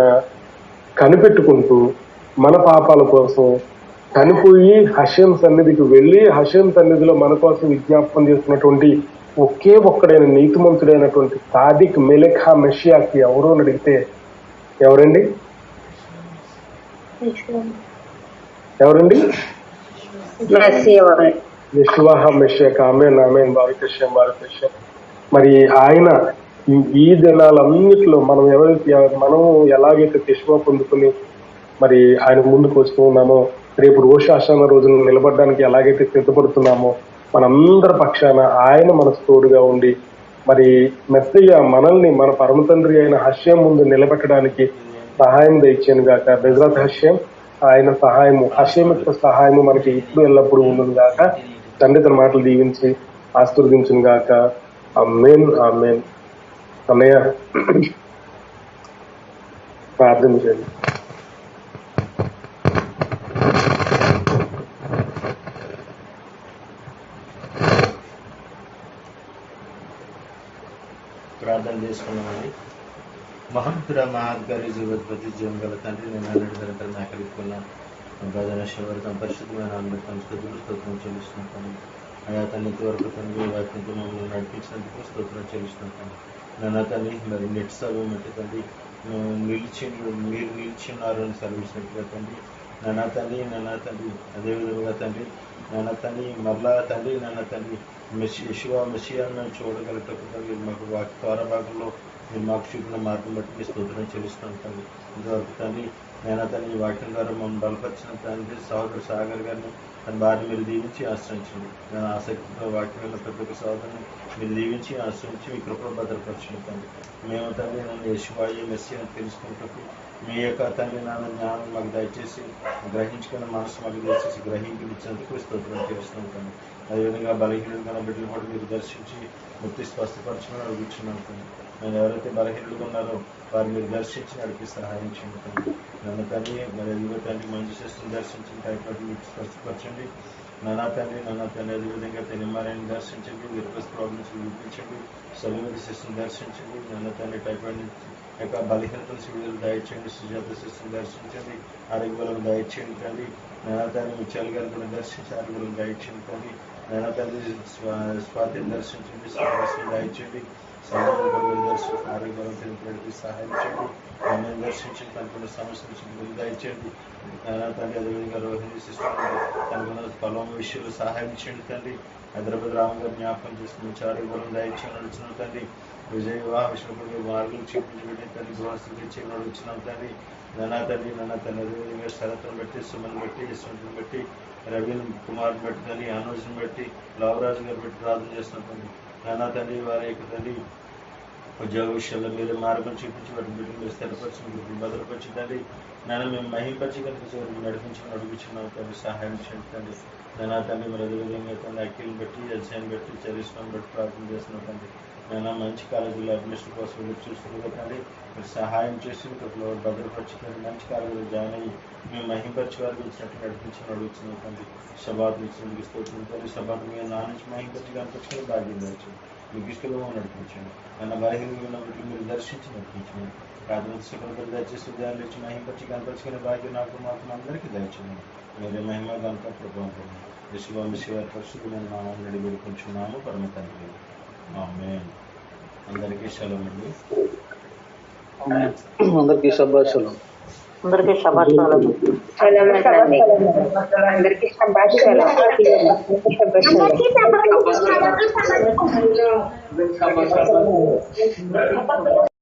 కనిపెట్టుకుంటూ మన పాపాల కోసం చనిపోయి హషేం సన్నిధికి వెళ్ళి హషేం సన్నిధిలో మన కోసం విజ్ఞాపనం చేస్తున్నటువంటి ఒకే ఒక్కడైన నీతిమంతుడైనటువంటి త్సాదిక్ మెలెక్ మెషియాకి ఎవరు అని అడిగితే ఎవరండి? యెషువా మెషియాక్. ఆమేన్ ఆమేన్, బారుకేశ్వరం బారుకేశ్వరం. మరి ఆయన ఈ దినాలన్నిటిలో మనం మనం ఎలాగైతే తెషువా పొందుకుని మరి ఆయన ముందుకు వస్తూ ఉన్నామో, రేపు రోష ఆషాన రోజున నిలబడడానికి ఎలాగైతే సిద్ధపడుతున్నామో, మనందరి పక్షాన ఆయన మనకు తోడుగా ఉండి మరి మెస్సయ్య మనల్ని మన పరమ తండ్రి అయిన హష్యం ముందు నిలబెట్టడానికి సహాయం దయచేను గాక. బెజ్రాత్ హష్యం, ఆయన సహాయము, హష్యం యొక్క సహాయము మనకి ఇప్పుడు ఎల్లప్పుడూ ఉండును గాక. తండ్రి తన మాటలు దీవించి ఆశీర్వదించును గాక. ఆమేన్ ఆమేన్. అన్నయ్య ప్రార్థన చేయండి. చేసుకున్నామండి. మహంతుడ మహాద్గారి జీవోత్పత్తి జీవం గల తండ్రి, నేను అన్నటి నిరంతరం నాకలిక్కున్న శివరితం పరిశుద్ధమైన నామబెట్టాం స్తోత్రం చెల్లిస్తున్నాను. అయా తన ఇంతవరకు తండ్రి వాక్యంతో మమ్మల్ని నడిపించినందుకు స్తోత్రం చెల్లిస్తున్నాను. నన్న తల్లి మరి నెట్ సర్వం అంటే తండ్రి మీరు నిలిచిన్నారు అని సెలవిచ్చినట్టుగా తండ్రి, నన్న తండ్రి అదేవిధంగా తండ్రి, నన్న తండ్రి మరలా తండ్రి, నన్న తండ్రి మెషియాను మేము చూడగలిగేటప్పుడు తండ్రి మాకు వాకి ద్వారా భాగంలో మీరు మాకు చూపిన మార్గం బట్టి మీ స్తోత్రం చెల్లిస్తున్నాం తండ్రి. ఇంతవరకు తండ్రి నేను తండ్రి వాక్యం ద్వారా మమ్మల్ని బలపరిచిన తండ్రి సహోదరు సాగర్ గారిని తన భార్య మీరు దీవించి ఆశ్రయించండి. నేను ఆసక్తితో వాక్యంలో ప్రతి ఒక్క సహోదరుని మీరు దీవించి ఆశ్రయించి మీ కృపలో భద్రపరచండి తండ్రి. మేము తండ్రి నన్ను యెషువాయే మెస్సీయను తెలుసుకుంటూ మీ యొక్క తండ్రి నాన్న జ్ఞానం మాకు దయచేసి గ్రహించుకున్న మనసు మాకు దయచేసి గ్రహించినందుకు స్తోత్రం చేస్తున్నాం తండ్రి. అదేవిధంగా బలహీనులుగా బిడ్డలు కూడా మీరు దర్శించి ముక్తి స్పష్టపరచమని అడుగుతున్నాం తండ్రి. నేను ఎవరైతే బలహీనులుగా ఉన్నారో వారు మీరు దర్శించి నడిపి సహాయం చేయండి. నన్ను తండ్రి మరి ఎదుగు తండ్రి మంచి శిస్తుని దర్శించి టైపాయిడ్ మీకు స్పష్టపరచండి. నన్న తండ్రి అదేవిధంగా తెలియమారని దర్శించండి. లివర్స్ ప్రాబ్లమ్స్ చూపించండి. సలివరి శిస్తుని దర్శించండి. నన్న తండ్రి టైపాయిడ్ యొక్క బలహీనతలు విడుదల దయచేయండి. సుజాత శిస్తుని దర్శించండి. ఆరోగ్యాలను దయచేయండి తండ్రి. నన్న తండ్రి ముత్యాల గారిని కూడా దర్శించి ఆరోగ్యాలను దయచేయండి తండ్రి. నన్న తండ్రి స్వాతిని దర్శించండి. శ్వాసను దయచేయండి. సమయంలో దర్శించిన ఆరోగ్యాలను తెలిపడానికి సహాయం చేయండి. అన్యం దర్శించి తనకున్న సమస్య నుంచి దయచేయండి తండ్రి. అదేవిధంగా రోహిణి శిశువు తనకున్న పొలం విషయంలో సహాయం చేయండి తండ్రి. హైదరాబాద్ రామ్ గారు జ్ఞాపకం చేసుకుని మంచి ఆరోగ్యాలను దయచేయని నడుచున్నాం తండ్రి. విజయ వివాహ విషయంలో మార్గం చూపించబడి తండ్రి గృహస్థులు తెచ్చి నడుచున్నాం తండ్రి. నన్న తండ్రి అదేవిధంగా శరత్ను బట్టి సుమన్ బట్టి యశ్వంతుని బట్టి రవిని కుమార్ని బట్టి తండ్రి అనోజ్ని బట్టి లావరాజు గారు బట్టి ప్రార్థన చేస్తున్నాం తండ్రి. నన్న తండ్రి వారి యొక్క తండ్రి ఉద్యోగ విషయాల్లో మీరు మార్గం చూపించి వాటి బిడ్డలు మీరు స్థిరపరిచి మీరు భద్రపరిచి తండ్రి. నేను మేము మహింపరిచి కనిపించి నడిపించుకుని అడుగుచున్నాం తండ్రి. సహాయం చేయండి తండ్రి. నేను తండ్రి మరి అదేవిధంగా తండ్రి అఖిల్ని బట్టి ఎస్ఐని బట్టి చరిష్మాని బట్టి ప్రార్థన చేస్తున్నాం తండ్రి. నేను మంచి కాలేజీలో అడ్మిషన్ కోసం మీరు చూస్తున్నారు తండ్రి. మీరు సహాయం చేసి ఇంట్లో భద్రపరిచి తండ్రి మంచి కాలేజీలో జాయిన్ అయ్యి మేము మహింపరిచి వారికి ఇచ్చినట్టు నడిపించుకుని అడుగుతున్నాం తండ్రి. శబాత్ ఇచ్చినందుకు స్తోత్రం తండ్రి. శబాత్ మీద నా నుంచి మహింపరిచి కనిపించుకుని భాగ్యం దాచండి. మీకు ఇష్టంగా నడిపించండి. నన్న బలహీనంగా ఉన్నప్పటికీ మీరు దర్శించి నడిపించండి. ప్రాథమిక శుభ్రతలు దయచేసి ఉదయాలు ఇచ్చి మహింపరిచి కనపరుచుకునే భాగ్యం నాకు మాత్రం అందరికీ దయచేయండి. మీరే మహిమ గంట ప్రభావం విశ్వ పరిశుద్ధమైన నామాన్ని నడిపెడుకుంటున్నాము పరమ తండ్రి. ఆమేన్. అందరికీ సెలవు అండి. అందరికీ శుభాశలు. అందరికీ శుభాశలు. అందరికీ శుభాశలు.